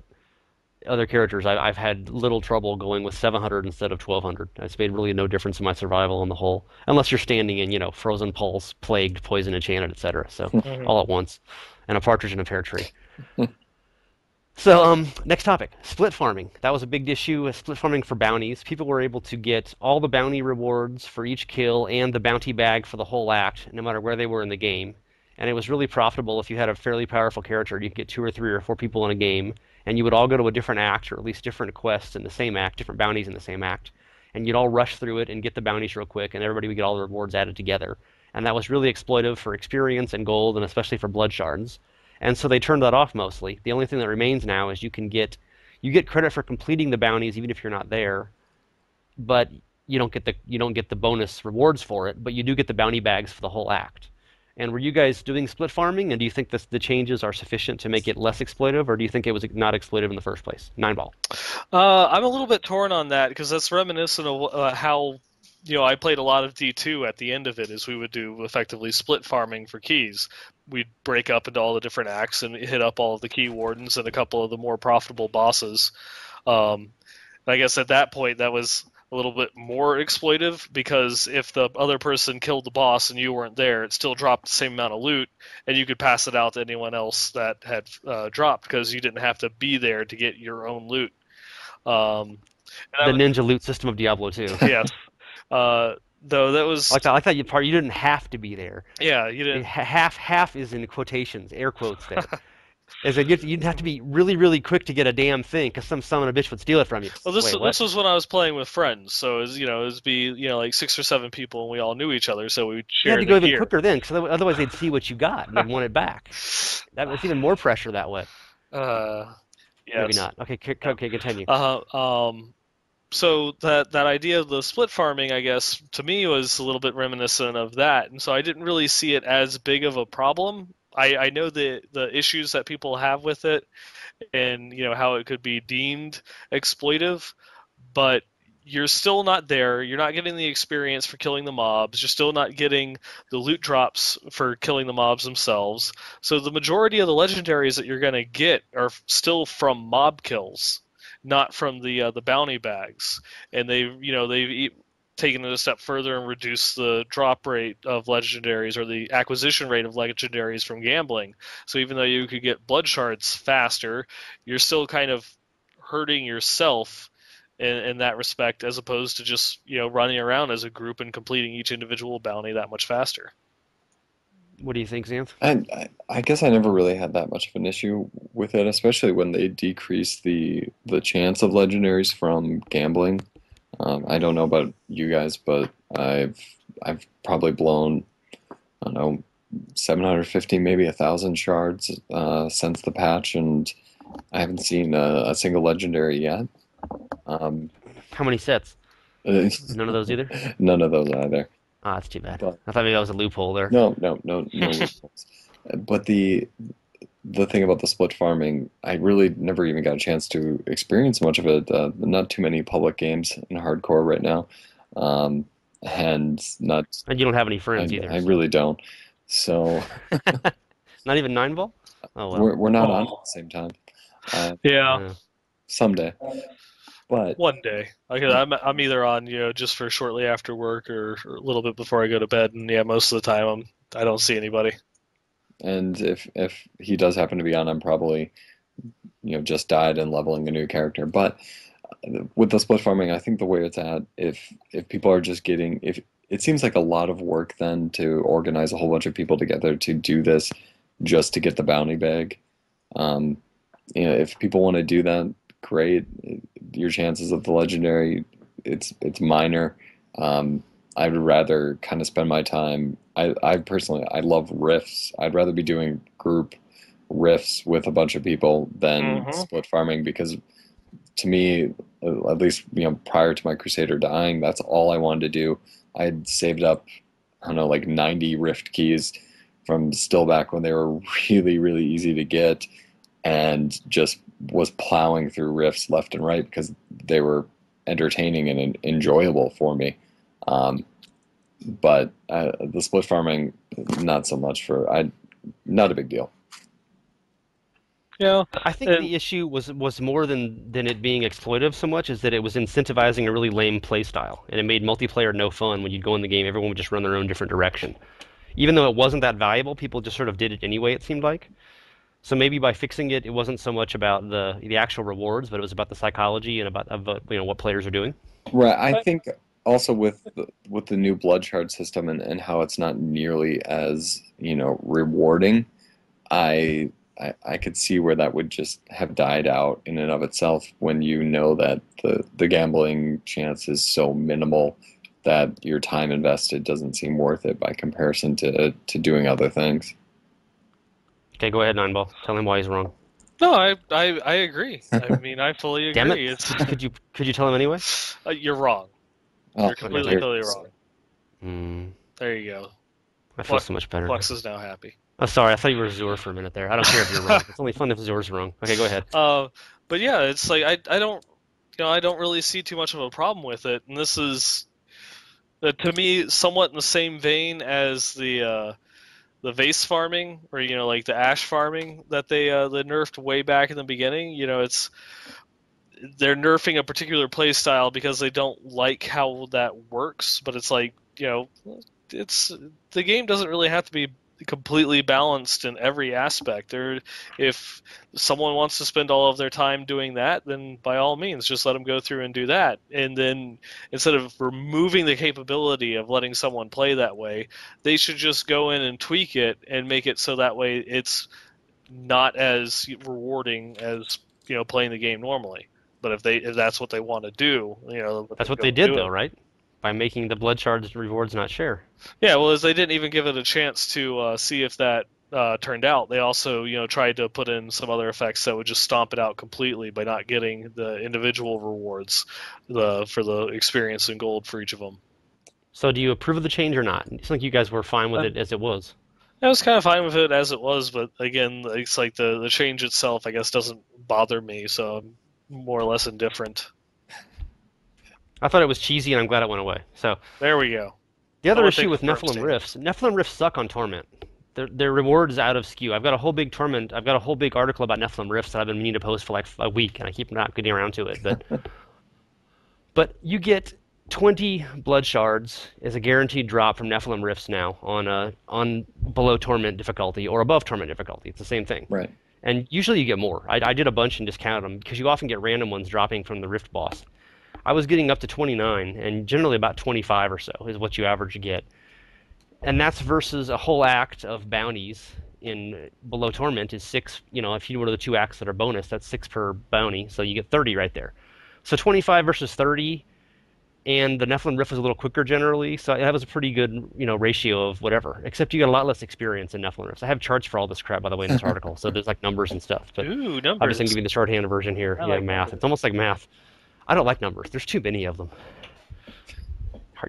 other characters, I've had little trouble going with 700 instead of 1,200. It's made really no difference in my survival on the whole, unless you're standing in, Frozen Pulse, Plagued, Poison Enchanted, etc. So all at once, and a partridge in a pear tree. So, next topic, split farming. That was a big issue, split farming for bounties. People were able to get all the bounty rewards for each kill and the bounty bag for the whole act, no matter where they were in the game. And it was really profitable if you had a fairly powerful character. You could get 2 or 3 or 4 people in a game, and you would all go to a different act, or at least different quests in the same act, different bounties in the same act. And you'd all rush through it and get the bounties real quick, and everybody would get all the rewards added together. And that was really exploitive for experience and gold, and especially for blood shards. And so they turned that off mostly. The only thing that remains now is you get credit for completing the bounties even if you're not there, but you don't get the bonus rewards for it, but you do get the bounty bags for the whole act. And were you guys doing split farming, and do you think the changes are sufficient to make it less exploitive, or do you think it was not exploitive in the first place? Neinball. I'm a little bit torn on that because that's reminiscent of how I played a lot of D2 at the end of it, as we would do effectively split farming for keys. We'd break up into all the different acts and hit up all of the key wardens and a couple of the more profitable bosses. I guess at that point that was a little bit more exploitive because if the other person killed the boss and you weren't there, it still dropped the same amount of loot, and you could pass it out to anyone else that had dropped because you didn't have to be there to get your own loot. The ninja loot system of Diablo 2. Yes. Though that was I like that part. You didn't have to be there. Yeah, you didn't. Half is in quotations, air quotes there. Is that you'd have to be really, really quick to get a damn thing because some son of a bitch would steal it from you. Well, this was when I was playing with friends, so it was like 6 or 7 people, and we all knew each other, so we'd share. You had to go even quicker then, because otherwise they'd see what you got and they'd want it back. That was even more pressure that way. Yeah. Maybe not. Okay, continue. So that idea of the split farming, I guess, to me was a little bit reminiscent of that, and so I didn't really see it as big of a problem. I know the issues that people have with it, and how it could be deemed exploitive, but you're still not there. You're not getting the experience for killing the mobs. You're still not getting the loot drops for killing the mobs themselves. So the majority of the legendaries that you're going to get are still from mob kills, not from the bounty bags, and they've taken it a step further and reduced the drop rate of legendaries or the acquisition rate of legendaries from gambling. So even though you could get blood shards faster, you're still kind of hurting yourself in that respect, as opposed to just running around as a group and completing each individual bounty that much faster. What do you think, Xanth? I guess I never really had that much of an issue with it, especially when they decreased the chance of legendaries from gambling. I don't know about you guys, but I've probably blown, I don't know, 750, maybe 1,000 shards since the patch, and I haven't seen a single legendary yet. Um, How many sets? None of those either? None of those either. Ah, that's too bad. But I thought maybe that was a loophole there. no loopholes. But the thing about the split farming, I really never even got a chance to experience much of it. Not too many public games in hardcore right now, um, and not. And you don't have any friends either. I So. really don't. So Not even Neinball? Oh well. we're not on at the same time. Yeah. Yeah. Someday, but One day, I'm either on just for shortly after work or a little bit before I go to bed, and most of the time I don't see anybody. and if he does happen to be on, I'm probably just died and leveling a new character. But with the split farming, I think the way it's at, if people are just getting, if it seems like a lot of work then to organize a whole bunch of people together to do this just to get the bounty bag. Um, if people want to do that, great. Your chances of the legendary, it's minor. I would rather kind of spend my time. I personally, I love rifts. I'd rather be doing group rifts with a bunch of people than split farming, because to me, at least prior to my Crusader dying, that's all I wanted to do. I had saved up, I don't know, like 90 rift keys from still back when they were really, really easy to get, and just was plowing through rifts left and right because they were entertaining and enjoyable for me. But the split farming, not so much not a big deal. Yeah, I think the issue was more than it being exploitive so much is that it was incentivizing a really lame play style, and it made multiplayer no fun. When you'd go in the game, everyone would just run their own different direction. Even though it wasn't that valuable, people just sort of did it anyway, it seemed like. So maybe by fixing it, it wasn't so much about the actual rewards, but it was about the psychology and about what players are doing. Right. I think also with the new blood shard system and how it's not nearly as rewarding, I could see where that would just have died out in and of itself when you know that the gambling chance is so minimal that your time invested doesn't seem worth it by comparison to doing other things. Okay, go ahead, Nineball. Tell him why he's wrong. No, I agree. I mean, I fully Damn agree. it! Could you tell him anyway? You're wrong. Oh, You're completely wrong. Hmm. There you go. I feel so much better. Flux is now happy. Oh, sorry. I thought you were Zur for a minute there. I don't care if you're wrong. It's only fun if Zur's wrong. Okay, go ahead. But yeah, it's like I don't I don't really see too much of a problem with it, and this is to me somewhat in the same vein as the vase farming, or like the ash farming that they nerfed way back in the beginning. They're nerfing a particular play style because they don't like how that works, but it's like it's the game doesn't really have to be completely balanced in every aspect. If someone wants to spend all of their time doing that, then by all means just let them go through and do that, and then instead of removing the capability of letting someone play that way, they should just go in and tweak it and make it so that way it's not as rewarding as playing the game normally. But if that's what they want to do, that's what they did though, right? By making the blood shards rewards not share. Yeah, well, as they didn't even give it a chance to see if that turned out. They also, tried to put in some other effects that would just stomp it out completely by not getting the individual rewards for the experience and gold for each of them. So, do you approve of the change or not? It's like you guys were fine with it as it was. I was kind of fine with it as it was, but again, it's like the change itself, I guess, doesn't bother me, so I'm more or less indifferent. I thought it was cheesy, and I'm glad it went away. So there we go. the other issue with Nephalem Rifts suck on Torment. their rewards out of skew. I've got a whole big tournament. I've got a whole big article about Nephalem Rifts that I've been meaning to post for like a week, and I keep not getting around to it. But you get 20 blood shards as a guaranteed drop from Nephalem Rifts now on below torment difficulty or above torment difficulty. It's the same thing. Right. And usually you get more. I did a bunch and just counted them because you often get random ones dropping from the Rift boss. I was getting up to 29, and generally about 25 or so is what you average to get. And that's versus a whole act of bounties in below torment is 6. You know, if you do the 2 acts that are bonus, that's 6 per bounty, so you get 30 right there. So 25 versus 30, and the Nephalem Rift was a little quicker generally, so that was a pretty good, ratio of whatever. Except you got a lot less experience in Nephalem Rifts. I have charts for all this crap, by the way, in this article, so there's like nubbers and stuff. But Ooh, obviously, I'm numbers. giving the shorthand version here. I Yeah, like math. numbers. It's almost like math. I don't like numbers. There's too many of them.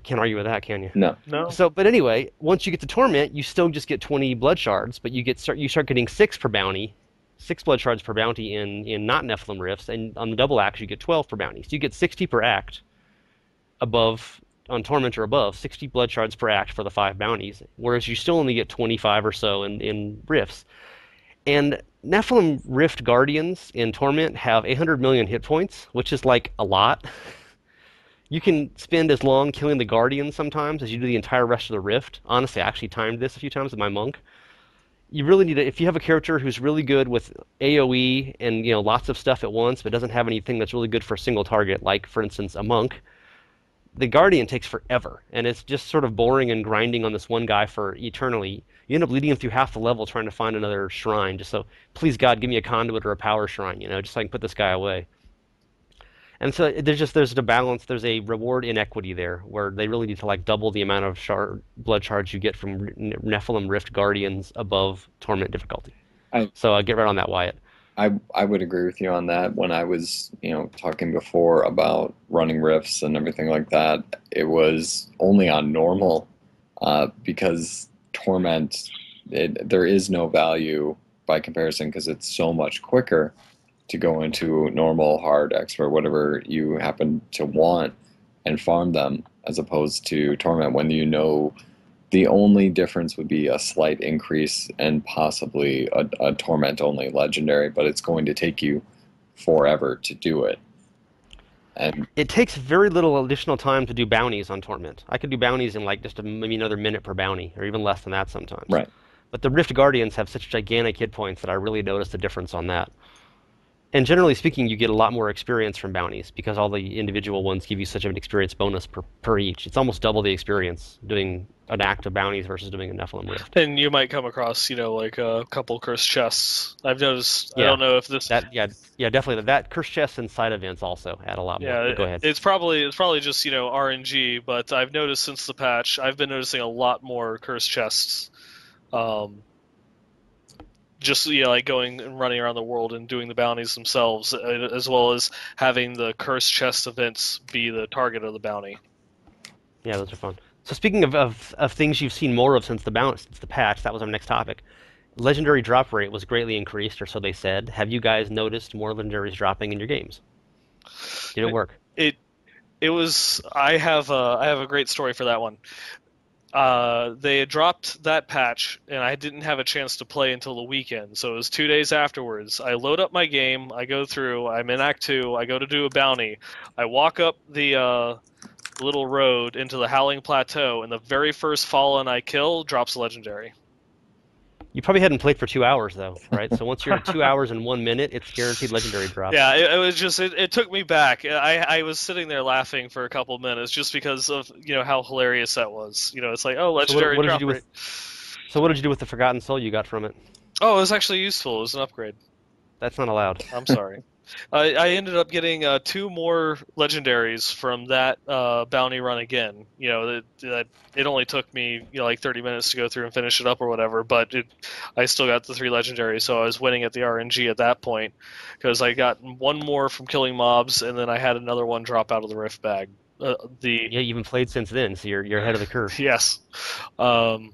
Can't argue with that, can you? No. No. So, but anyway, once you get to torment, you still just get 20 blood shards, but you start getting 6 per bounty, 6 blood shards per bounty in not Nephalem Rifts, and on the double acts you get 12 per bounty. So you get 60 per act above on torment or above, 60 blood shards per act for the 5 bounties, whereas you still only get 25 or so in rifts. And Nephalem Rift Guardians in torment have 800 million hit points, which is like a lot. You can spend as long killing the Guardian sometimes as you do the entire rest of the Rift. Honestly, I actually timed this a few times with my monk. You really need to, if you have a character who's really good with AoE and lots of stuff at once, but doesn't have anything that's really good for a single target, like for instance a monk, the Guardian takes forever, and it's just sort of boring and grinding on this one guy for eternally. You end up leading him through half the level trying to find another shrine, just so, please God, give me a conduit or a power shrine, just so I can put this guy away. And so there's a balance, there's a reward inequity there, where they really need to like double the amount of blood shards you get from Nephalem Rift Guardians above Torment difficulty. I So get right on that, Wyatt. I would agree with you on that. When I was, talking before about running rifts and everything like that, it was only on normal, because torment, there is no value by comparison because it's so much quicker to go into normal, hard, expert, whatever you happen to want, and farm them, as opposed to torment, when the only difference would be a slight increase and possibly a torment-only legendary, but it's going to take you forever to do it. And It takes very little additional time to do bounties on Torment. I could do bounties in like just maybe another minute per bounty, or even less than that sometimes. right. But the Rift Guardians have such gigantic hit points that I really noticed the difference on that. And generally speaking, you get a lot more experience from bounties because all the individual ones give you such an experience bonus per each. It's almost double the experience doing an act of bounties versus doing a Nephalem Rift. And you might come across, like a couple cursed chests. I've noticed. Yeah. I don't know if this. Yeah, definitely. That curse chests and side events also add a lot more. Yeah, Go ahead. it's probably just RNG, but I've noticed since the patch, I've been noticing a lot more cursed chests. Just like going and running around the world and doing the bounties themselves, as well as having the cursed chest events be the target of the bounty. Yeah, those are fun. So speaking of things you've seen more of since the patch, that was our next topic. Legendary drop rate was greatly increased, or so they said. Have you guys noticed more legendaries dropping in your games? Did it work? It was. I have a great story for that one. They had dropped that patch, and I didn't have a chance to play until the weekend. So it was 2 days afterwards. I load up my game. I go through. I'm in Act 2. I go to do a bounty. I walk up the little road into the Howling Plateau, and the very first Fallen I kill drops a legendary. You probably hadn't played for 2 hours though, right? So once you're at 2 hours and 1 minute, it's guaranteed legendary drop. Yeah, it was just it took me back. I was sitting there laughing for a couple minutes just because of how hilarious that was. It's like, oh, legendary So what did drop you do rate. So what did you do with the Forgotten Soul you got from it? Oh, it was actually useful. It was an upgrade. That's not allowed. I'm sorry. I ended up getting 2 more legendaries from that bounty run again. It only took me like 30 minutes to go through and finish it up or whatever, but I still got the 3 legendaries, so I was winning at the RNG at that point because I got 1 more from killing mobs, and then I had another one drop out of the rift bag. Yeah, you haven't played since then, so you're ahead of the curve. Yes. The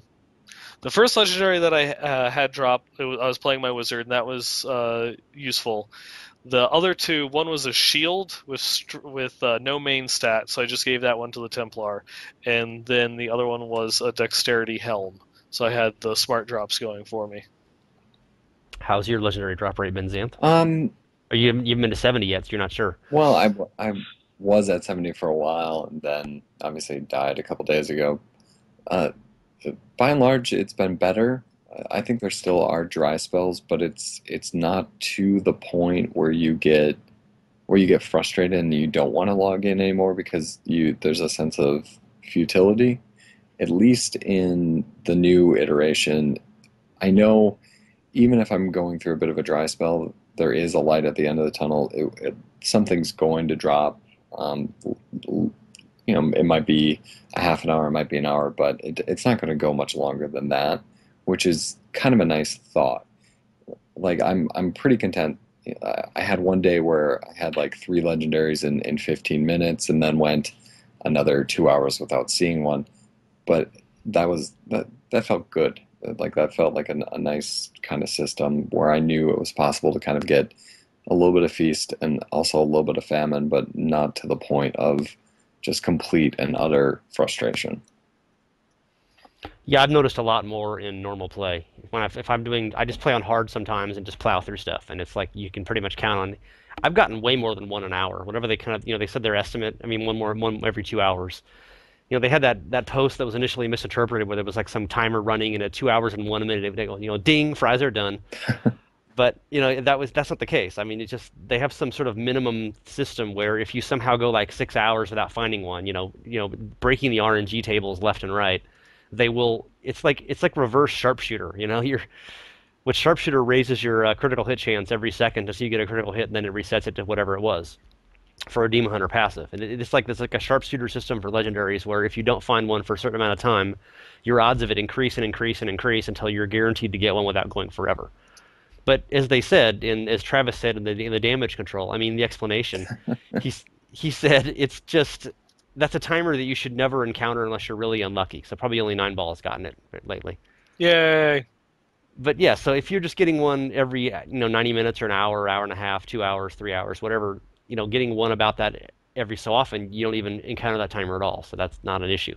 first legendary that I had drop, I was playing my wizard, and that was useful. The other 2, one was a shield with no main stat, so I just gave that one to the Templar, and then the other one was a dexterity helm. So I had the smart drops going for me. How's your legendary drop rate been, Xanth? Um, Or you haven't been to 70 yet, so you're not sure. well, I was at 70 for a while, and then obviously died a couple days ago. Uh, by and large, it's been better. I think there still are dry spells, but it's not to the point where you get frustrated and you don't want to log in anymore because you there's a sense of futility. At least in the new iteration, I know even if I'm going through a bit of a dry spell, there is a light at the end of the tunnel. Something's going to drop. Um, it might be a half an hour, it might be an hour, but it's not going to go much longer than that, which is kind of a nice thought. Like I'm pretty content. I had one day where I had like three legendaries in 15 minutes, and then went another 2 hours without seeing one. But that felt good. Like that felt like a nice kind of system where I knew it was possible to kind of get a little bit of feast and also a little bit of famine, but not to the point of just complete and utter frustration. Yeah, I've noticed a lot more in normal play. If I'm doing, I just play on hard sometimes and just plow through stuff, and it's like you can pretty much count on. I've gotten way more than one an hour. Whatever they kind of, they said their estimate. I mean, one every 2 hours. They had that post that was initially misinterpreted where there was like some timer running and at 2 hours and 1 minute they go, ding, fries are done. But that's not the case. I mean, it's just they have some sort of minimum system where if you somehow go like 6 hours without finding one, breaking the RNG tables left and right, they will. It's like reverse sharpshooter. Which sharpshooter raises your critical hit chance every second to see you get a critical hit, and then it resets it to whatever it was for a Demon Hunter passive. And it's like a sharpshooter system for legendaries where if you don't find one for a certain amount of time, your odds of it increase and increase and increase until you're guaranteed to get one without going forever. But as they said, and as Travis said in the damage control, I mean the explanation, he he said it's just that's a timer that you should never encounter unless you're really unlucky. So probably only Neinball has gotten it lately. Yay! But yeah, so if you're just getting one every 90 minutes or an hour, hour and a half, 2 hours, 3 hours, whatever, getting one about that every so often, you don't even encounter that timer at all. So that's not an issue.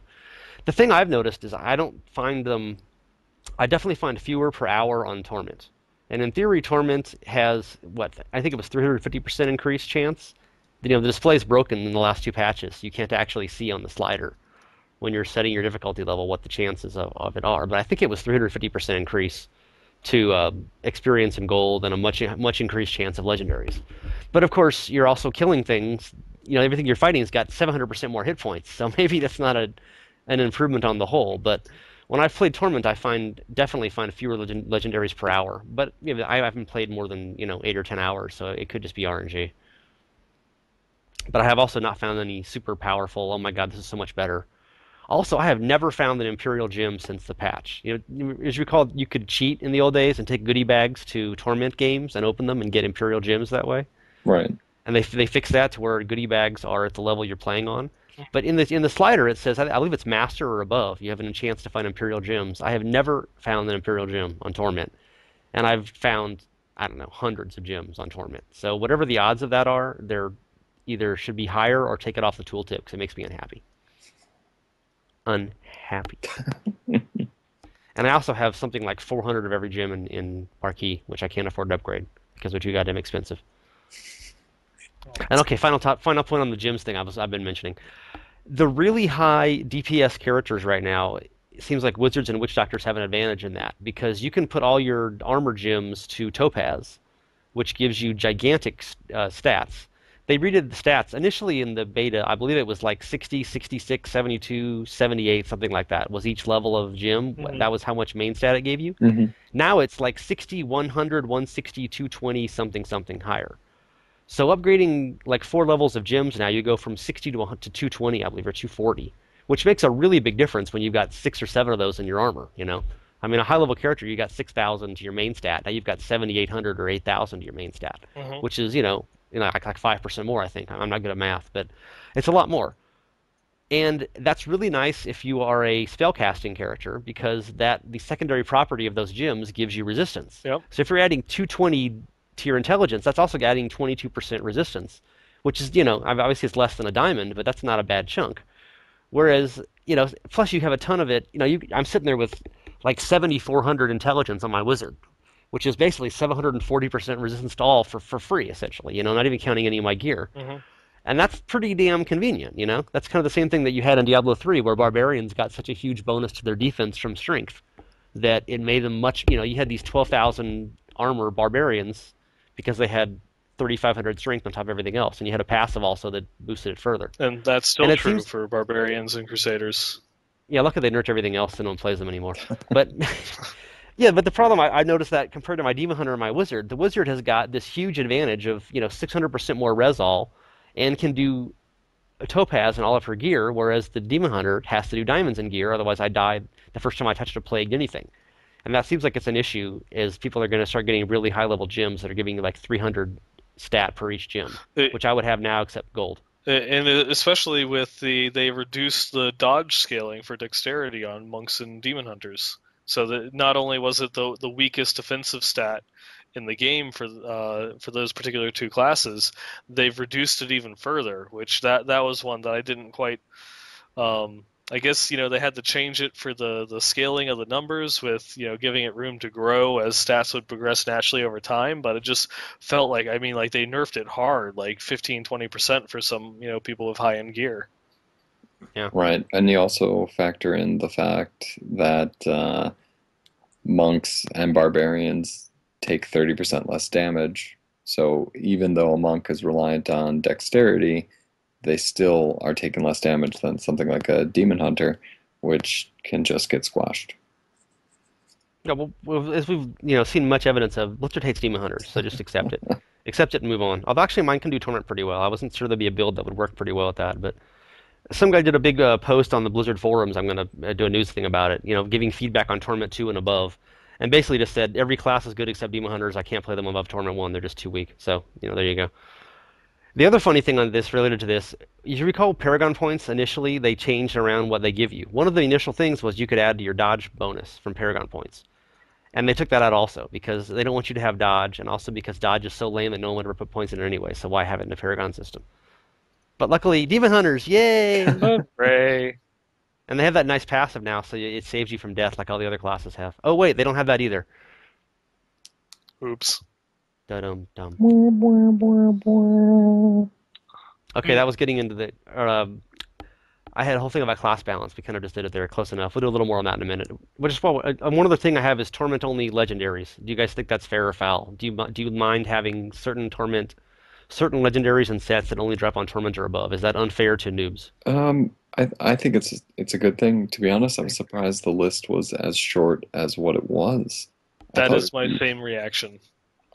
The thing I've noticed is I don't find them. I definitely find fewer per hour on Torment. And in theory, Torment has what I think it was 350% increased chance. The display is broken in the last two patches. You can't actually see on the slider when you're setting your difficulty level what the chances of it are. But I think it was 350% increase to experience and gold and a much increased chance of legendaries. But of course, you're also killing things. Everything you're fighting has got 700% more hit points. So maybe that's not an improvement on the whole. But when I've played Torment, I definitely find fewer legendaries per hour. But I haven't played more than 8 or 10 hours, so it could just be RNG. But I have also not found any super powerful. Oh my God, this is so much better. Also, I have never found an Imperial gem since the patch. As you recall, you could cheat in the old days and take goodie bags to Torment games and open them and get Imperial gems that way. Right. And they fixed that to where goodie bags are at the level you're playing on. But in the slider, it says, I believe it's Master or above. You have a chance to find Imperial gems. I have never found an Imperial gem on Torment. And I've found, I don't know, hundreds of gems on Torment. So whatever the odds of that are, they're either should be higher or take it off the tooltip because it makes me unhappy. Unhappy. And I also have something like 400 of every gem in Marquee, which I can't afford to upgrade because they're too goddamn expensive. And okay, final point on the gems thing I've been mentioning. The really high DPS characters right now, it seems like Wizards and Witch Doctors have an advantage in that because you can put all your armor gems to topaz, which gives you gigantic stats. They redid the stats. Initially in the beta, I believe it was like 60, 66, 72, 78, something like that was each level of gem. Mm-hmm. That was how much main stat it gave you. Mm-hmm. Now it's like 60, 100, 160, 220, something higher. So upgrading like 4 levels of gems now, you go from 60 to 220, I believe, or 240, which makes a really big difference when you've got 6 or 7 of those in your armor, I mean, a high-level character, you got 6,000 to your main stat. Now you've got 7,800 or 8,000 to your main stat, mm-hmm. which is, like 5% more, I think. I'm not good at math, but it's a lot more. And that's really nice if you are a spellcasting character because the secondary property of those gems gives you resistance. Yep. So if you're adding 220 to your intelligence, that's also adding 22% resistance, which is, obviously it's less than a diamond, but that's not a bad chunk. Whereas, plus you have a ton of it. I'm sitting there with like 7,400 intelligence on my wizard, which is basically 740% resistance to all for free, essentially. Not even counting any of my gear. Hmm. And that's pretty damn convenient. That's kind of the same thing that you had in Diablo 3, where barbarians got such a huge bonus to their defense from strength that it made them you had these 12,000 armor barbarians because they had 3,500 strength on top of everything else, and you had a passive also that boosted it further. And that's And still it true seems, for barbarians and crusaders. yeah, luckily they nerfed everything else, and no one plays them anymore. But yeah, but the problem I noticed that compared to my demon hunter and my wizard, the wizard has got this huge advantage of 600% more ResAll, and can do a topaz and all of her gear, whereas the demon hunter has to do diamonds in gear. Otherwise, I died the first time I touched a plagued anything. And that seems like it's an issue, is people are going to start getting really high level gems that are giving you like 300 stat per each gem, It, which I would have now except gold. and especially with they reduced the dodge scaling for dexterity on monks and demon hunters. So that not only was it the weakest defensive stat in the game for those particular two classes, they've reduced it even further. Which that was one that I didn't quite. I guess they had to change it for the scaling of the numbers with giving it room to grow as stats would progress naturally over time, but it just felt like, I mean, like they nerfed it hard, like 15-20% for some people with high end gear. Yeah. Right, and you also factor in the fact that monks and barbarians take 30% less damage. So even though a monk is reliant on dexterity, they still are taking less damage than something like a demon hunter, which can just get squashed. Yeah, well, as we've seen much evidence of, Blizzard hates demon hunters, so just accept it. Accept it and move on. Although actually mine can do torment pretty well. I wasn't sure there'd be a build that would work pretty well at that, but some guy did a big post on the Blizzard forums. I'm going to do a news thing about it, giving feedback on Torment 2 and above. And basically just said every class is good except Demon Hunters. I can't play them above Torment 1. They're just too weak. So, there you go. The other funny thing on this, related to this, you recall Paragon points initially, they changed around what they give you. One of the initial things was you could add to your dodge bonus from Paragon points. And they took that out also because they don't want you to have dodge, and also because dodge is so lame that no one would ever put points in it anyway. So why have it in a Paragon system? But luckily, Demon Hunters, yay! Hooray! And they have that nice passive now, so it saves you from death like all the other classes have. Oh wait, they don't have that either. Oops. Dum dum. Okay, Hmm. that was getting into the. I had a whole thing about class balance. We kind of just did it there, close enough. We'll do a little more on that in a minute. Which is one other thing I have is Torment-only Legendaries. Do you guys think that's fair or foul? Do you mind having certain legendaries and sets that only drop on Torment or above? Is that unfair to noobs? I think it's a good thing. To be honest, I was surprised the list was as short as what it was. I That thought is it my would be, same reaction.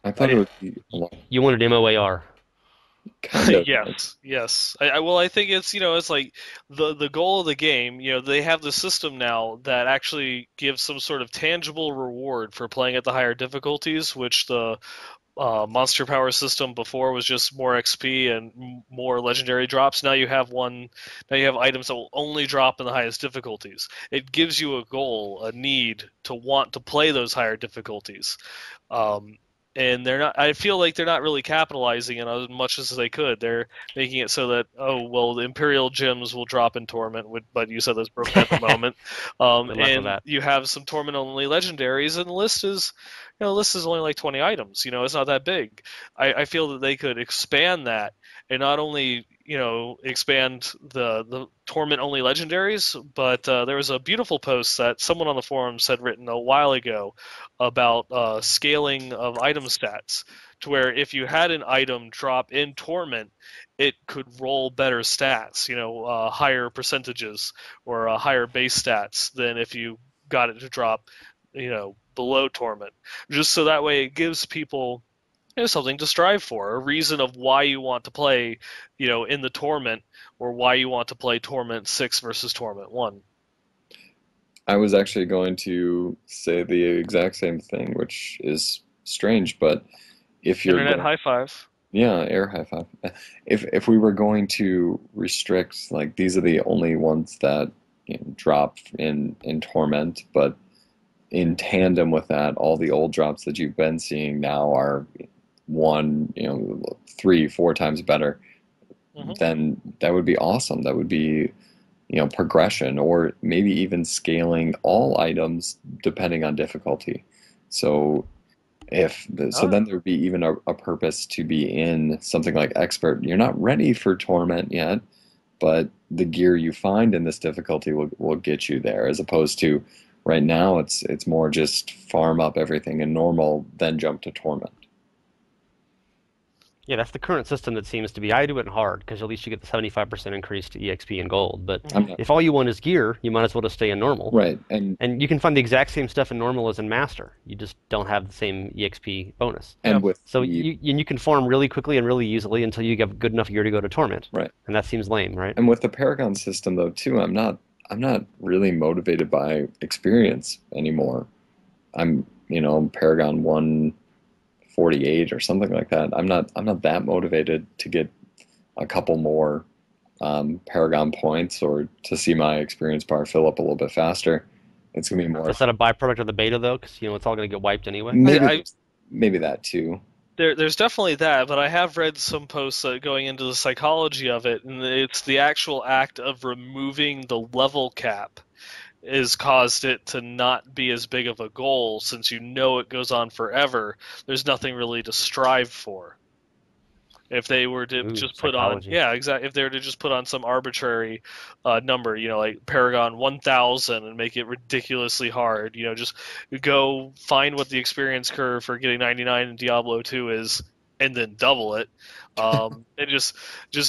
I thought it would be a lot, You wanted MOAR. kind of like, Yes, yes. Well, I think it's like the goal of the game. They have the system now that actually gives some sort of tangible reward for playing at the higher difficulties, which the monster power system before was just more XP and more legendary drops. Now you have one. Now you have items that will only drop in the highest difficulties. It gives you a goal, a need to want to play those higher difficulties. Um, and they're not. I feel like they're not really capitalizing it as much as they could. They're making it so that, oh well, the Imperial gems will drop in Torment, but you said that's broken at the moment. Good luck with And that. you have some Torment-only Legendaries, and the list is only like 20 items. It's not that big. I feel that they could expand that and not only expand the Torment-only Legendaries, but there was a beautiful post that someone on the forums had written a while ago about scaling of item stats, to where if you had an item drop in Torment, it could roll better stats, higher percentages or higher base stats than if you got it to drop, below Torment, just so that way it gives people something to strive for, a reason of why you want to play, in the Torment, or why you want to play Torment 6 versus Torment 1. I was actually going to say the exact same thing, which is strange, but if you're Internet going, high five. yeah, air high five. If we were going to restrict, like these are the only ones that drop in Torment, but in tandem with that, all the old drops that you've been seeing now are one, 3, 4 times better, Hmm. then that would be awesome. That would be, progression, or maybe even scaling all items depending on difficulty. So then there would be even a purpose to be in something like expert. You're not ready for torment yet, but the gear you find in this difficulty will get you there, as opposed to right now it's more just farm up everything in normal, then jump to torment. Yeah, that's the current system that seems to be. I do it in hard because at least you get the 75% increase to EXP and gold. But I'm not, if all you want is gear, you might as well just stay in normal. right, and And you can find the exact same stuff in normal as in master. You just don't have the same EXP bonus. and with So the you can farm really quickly and really easily until you get good enough gear to go to torment. right, And that seems lame, right? and with the Paragon system though too, I'm not really motivated by experience anymore. I'm Paragon 148 or something like that. I'm not that motivated to get a couple more Paragon points or to see my experience bar fill up a little bit faster. It's gonna be more Is that a byproduct of the beta though? Because it's all going to get wiped anyway. maybe that too. There's definitely that, but I have read some posts going into the psychology of it, and it's the actual act of removing the level cap has caused it to not be as big of a goal, since it goes on forever. There's nothing really to strive for. If they were to just put on, psychology. yeah, exactly. If they were to just put on some arbitrary number, like Paragon 1000, and make it ridiculously hard, just go find what the experience curve for getting 99 in Diablo 2 is, and then double it, and just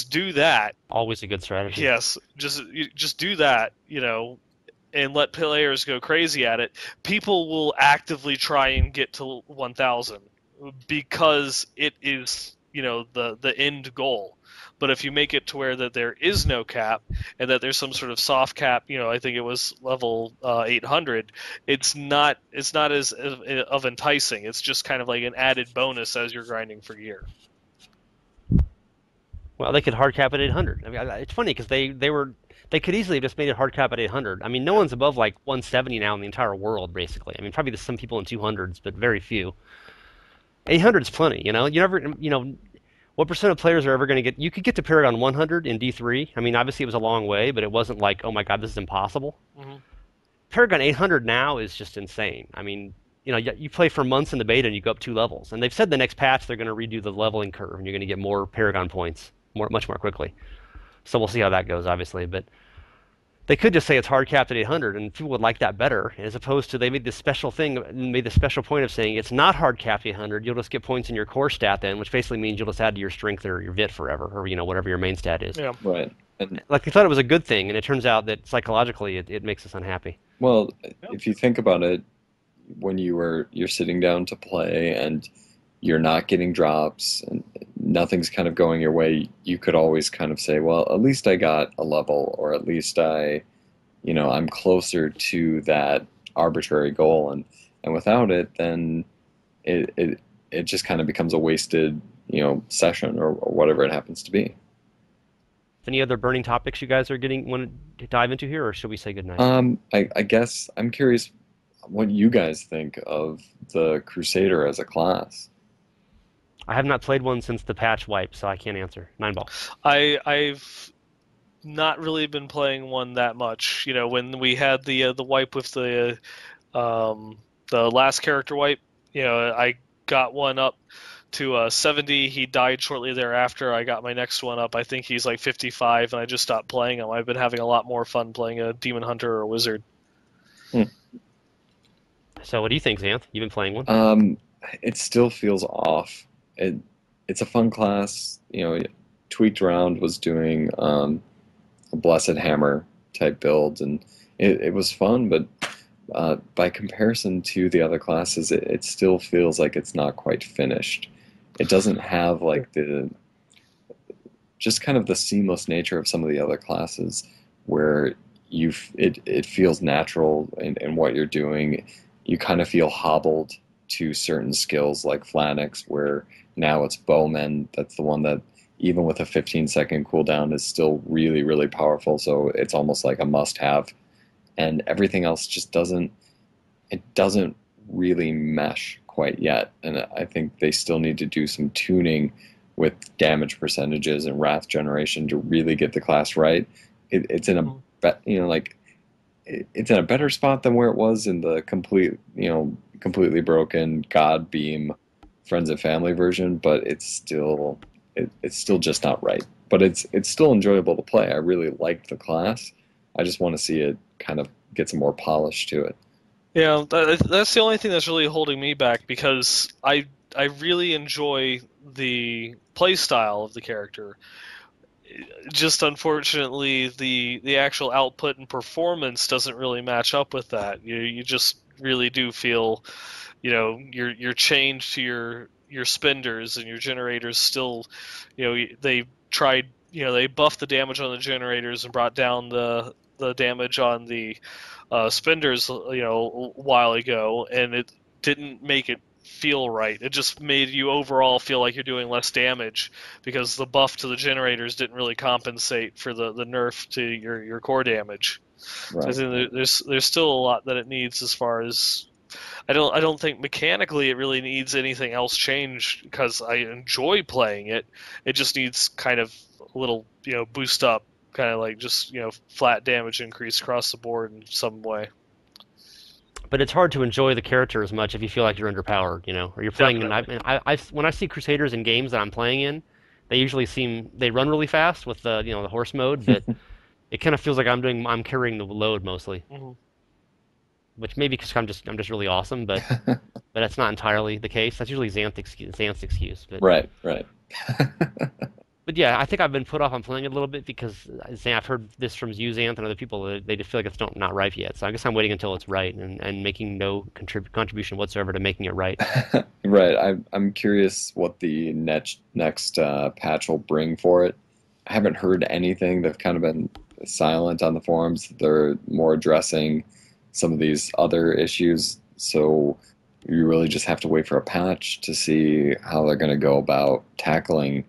do that. Always a good strategy. Yes, just do that, and let players go crazy at it. People will actively try and get to 1000 because it is the end goal. But if you make it to where that there is no cap, and that there's some sort of soft cap, I think it was level 800, it's not as of enticing. It's just kind of like an added bonus as you're grinding for gear. Well, they could hard cap at 800. I mean, it's funny because they could easily have just made it hard cap at 800. I mean, no one's above like 170 now in the entire world, basically. I mean, probably there's some people in 200s, but very few. 800 is plenty. What percent of players are ever going to get? You could get to Paragon 100 in D3. I mean, obviously it was a long way, but it wasn't like, oh my God, this is impossible. Mm-hmm. Paragon 800 now is just insane. I mean, you play for months in the beta and you go up 2 levels, and they've said the next patch they're going to redo the leveling curve, and you're going to get more Paragon points, much more quickly. So we'll see how that goes, obviously, but they could just say it's hard capped at 800, and people would like that better, as opposed to they made this special point of saying it's not hard capped 800. You'll just get points in your core stat then, which basically means you'll just add to your strength or your vit forever, or whatever your main stat is. Yeah. Right. And Like they thought it was a good thing, and it turns out that psychologically it makes us unhappy. well, if you think about it, when you're sitting down to play and you're not getting drops and nothing's kind of going your way, you could always kind of say, well, at least I got a level, or at least I'm closer to that arbitrary goal, and without it, then it just kind of becomes a wasted, session or whatever it happens to be. Any other burning topics you guys want to dive into here, or should we say goodnight? I guess I'm curious what you guys think of the Crusader as a class. I have not played one since the patch wipe, so I can't answer. Neinball. I've not really been playing one that much. When we had the wipe with the last character wipe, I got one up to 70. He died shortly thereafter. I got my next one up. I think he's like 55, and I just stopped playing him. I've been having a lot more fun playing a demon hunter or a wizard. So what do you think, Xanth? You've been playing one? It still feels off. It's a fun class. Tweaked Around was doing a Blessed Hammer type build, and it was fun, but by comparison to the other classes, it still feels like it's not quite finished. It doesn't have like just kind of the seamless nature of some of the other classes, where it feels natural in what you're doing. You kind of feel hobbled to certain skills like Flanix, where now it's Bowman. That's the one that, even with a 15-second cooldown, is still really, really powerful. So it's almost like a must-have. And everything else just doesn't really mesh quite yet. And I think they still need to do some tuning with damage percentages and wrath generation to really get the class right. It's in a like it's in a better spot than where it was in the completely broken God Beam Friends and Family version, but it's still just not right. But it's still enjoyable to play. I really liked the class. I just want to see it kind of get some more polish to it. Yeah, that's the only thing that's really holding me back because I really enjoy the play style of the character. Just unfortunately, the actual output and performance doesn't really match up with that. You just really do feel, your change to your spenders and your generators still, they tried, they buffed the damage on the generators and brought down the damage on the spenders, a while ago, and it didn't make it feel right. It just made you overall feel like you're doing less damage because the buff to the generators didn't really compensate for the nerf to your core damage. So I Right. think there's still a lot that it needs as far as I don't think mechanically it really needs anything else changed because I enjoy playing it. It just needs kind of a little boost up, kind of like just flat damage increase across the board in some way. But it's hard to enjoy the character as much if you feel like you're underpowered, or you're playing in. Definitely. When I see Crusaders in games that I'm playing in, they usually they run really fast with the horse mode, but it kind of feels like I'm carrying the load mostly, Mhm. which maybe because I'm just really awesome, but that's not entirely the case. That's usually Xanth's excuse, Right, right. but yeah, I think I've been put off on playing it a little bit because I've heard this from you, Xanth, and other people. They just feel like it's not ripe yet. So I guess I'm waiting until it's right and making no contribution whatsoever to making it right. Right. I'm curious what the next patch will bring for it. I haven't heard anything. They've kind of been silent on the forums. They're more addressing some of these other issues. So you really just have to wait for a patch to see how they're going to go about tackling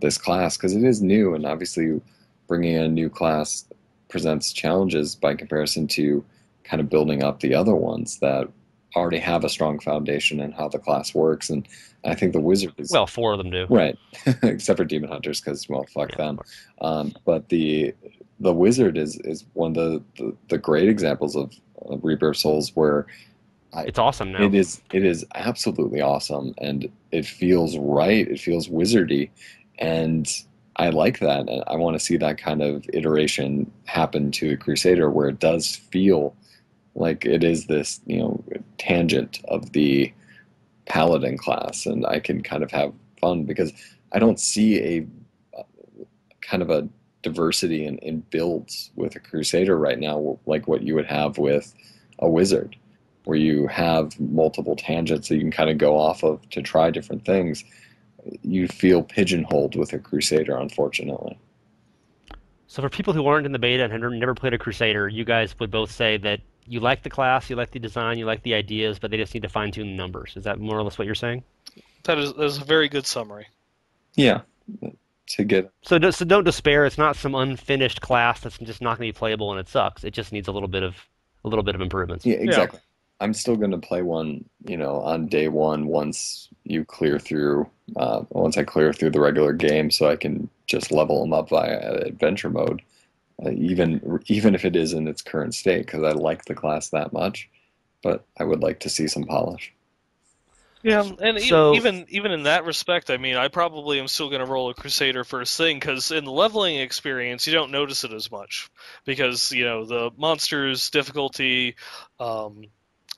this class because it is new, and obviously bringing in a new class presents challenges by comparison to kind of building up the other ones that already have a strong foundation in how the class works. And I think the wizard is Well, four of them do. right, except for demon hunters because well, fuck Yeah, of them. course. But the wizard is one of the great examples of Reaper of Souls where I It's awesome now. it is absolutely awesome, and it feels right. It feels wizardy, and I like that. And I want to see that kind of iteration happen to the Crusader, where it does feel like it is this tangent of the paladin class, and I can kind of have fun because I don't see a kind of a diversity in builds with a Crusader right now, like what you would have with a wizard, where you have multiple tangents that you can kind of go off of to try different things. You feel pigeonholed with a Crusader, unfortunately. So for people who aren't in the beta and have never played a Crusader, you guys would both say that you like the class, you like the design, you like the ideas, but they just need to fine tune the numbers. Is that more or less what you're saying? That is a very good summary. Yeah, to get So don't despair. It's not some unfinished class that's just not going to be playable and it sucks. It just needs a little bit of improvements. yeah, Yeah. exactly. I'm still going to play one, on day one once I clear through the regular game, so I can just level them up via adventure mode, even if it is in its current state, because I like the class that much. But I would like to see some polish. Yeah, and So even in that respect, I mean, I probably am still going to roll a Crusader first thing because in the leveling experience, you don't notice it as much because the monsters difficulty um,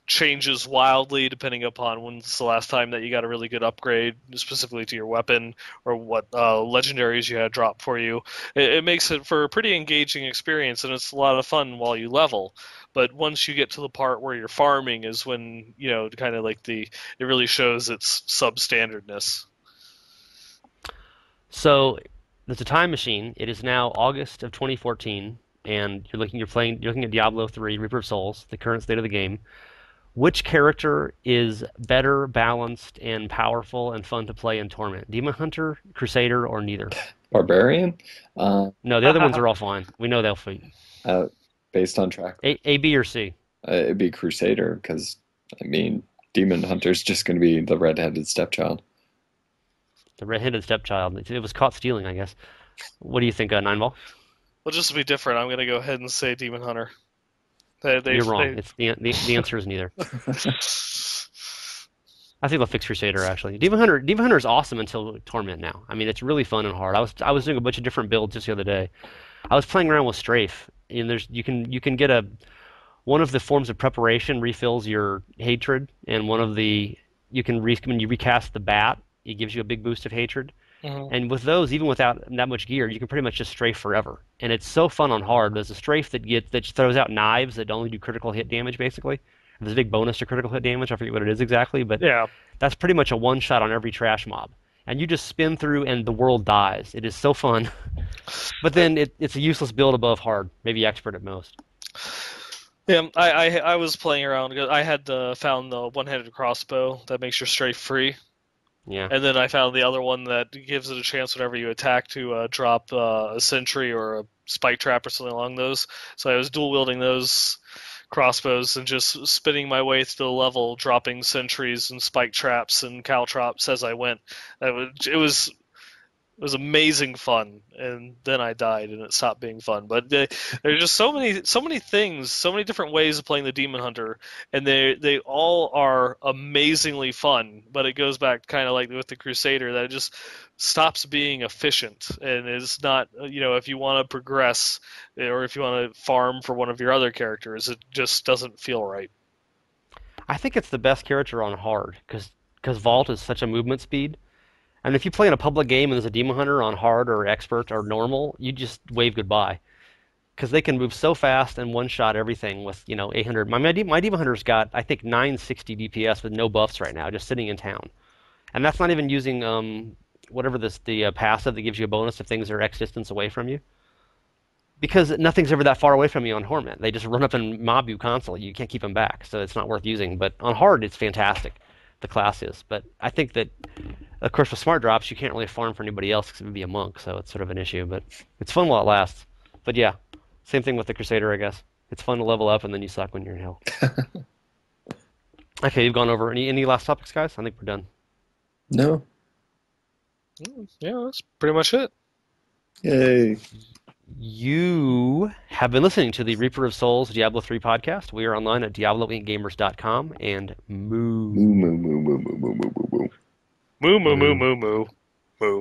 changes wildly depending upon when's the last time that you got a really good upgrade, specifically to your weapon or what legendaries you had drop for you. It makes it for a pretty engaging experience, and it's a lot of fun while you level. But once you get to the part where you're farming, is when kind of like it really shows its substandardness. so there's a time machine. It is now August of 2014, and you're looking at Diablo III, Reaper of Souls, the current state of the game. Which character is better balanced and powerful and fun to play in Torment? Demon Hunter, Crusader, or neither? Barbarian, uh, No, the other ones are all fine. We know they'll fit. uh, based on track, A, B, or C? it'd be Crusader because I mean, Demon Hunter's just going to be the red-headed stepchild. The red-handed stepchild. It was caught stealing, I guess. What do you think, Neinball? Well, just to be different, I'm gonna go ahead and say Demon Hunter. You're wrong. They It's the answer is neither. I think they'll fix Crusader actually. Demon Hunter is awesome until Torment now. I mean, it's really fun and hard. I was doing a bunch of different builds just the other day. I was playing around with Strafe, and you can get a one of the forms of preparation refills your hatred, and one of the when you recast the bat, it gives you a big boost of hatred. Mhm. And with those, even without that much gear, you can pretty much just strafe forever. And it's so fun on hard. There's a strafe that throws out knives that only do critical hit damage, basically. There's a big bonus to critical hit damage. I forget what it is exactly, but Yeah. that's pretty much a one shot on every trash mob. And you just spin through, and the world dies. It is so fun. But then it's a useless build above hard, maybe expert at most. Yeah, I was playing around. I had found the one-handed crossbow that makes your strafe free, Yeah. and then I found the other one that gives it a chance whenever you attack to drop a sentry or a spike trap or something along those. So I was dual wielding those crossbows and just spinning my way through the level, dropping sentries and spike traps and caltrops as I went. It was amazing fun, and then I died, and it stopped being fun. But there's just so many things, so many different ways of playing the Demon Hunter, and they all are amazingly fun. But it goes back kind of like with the Crusader that it just stops being efficient, and is not if you want to progress or if you want to farm for one of your other characters, it just doesn't feel right. I think it's the best character on hard because Vault is such a movement speed. And if you play in a public game and there's a Demon Hunter on hard or expert or normal, you just wave goodbye because they can move so fast and one shot everything with 800. My Demon Hunter's got I think 960 DPS with no buffs right now, just sitting in town, and that's not even using whatever the passive that gives you a bonus if things are X distance away from you. Because nothing's ever that far away from you on Torment. They just run up and mob you constantly. You can't keep them back, so it's not worth using. But on hard, it's fantastic. The class is. But I think that, of course, with smart drops, you can't really farm for anybody else because it would be a monk, so it's sort of an issue. But it's fun while it lasts. But yeah, same thing with the Crusader, I guess. It's fun to level up, and then you suck when you're in hell. Okay, you've gone over any last topics, guys? I think we're done. No. Yeah, that's pretty much it. Yay. You have been listening to the Reaper of Souls Diablo 3 podcast. We are online at diabloinkgamers.com and moo. Moo, moo, moo, moo, moo, moo, moo, moo, moo. Moo moo moo Moo. moo moo moo.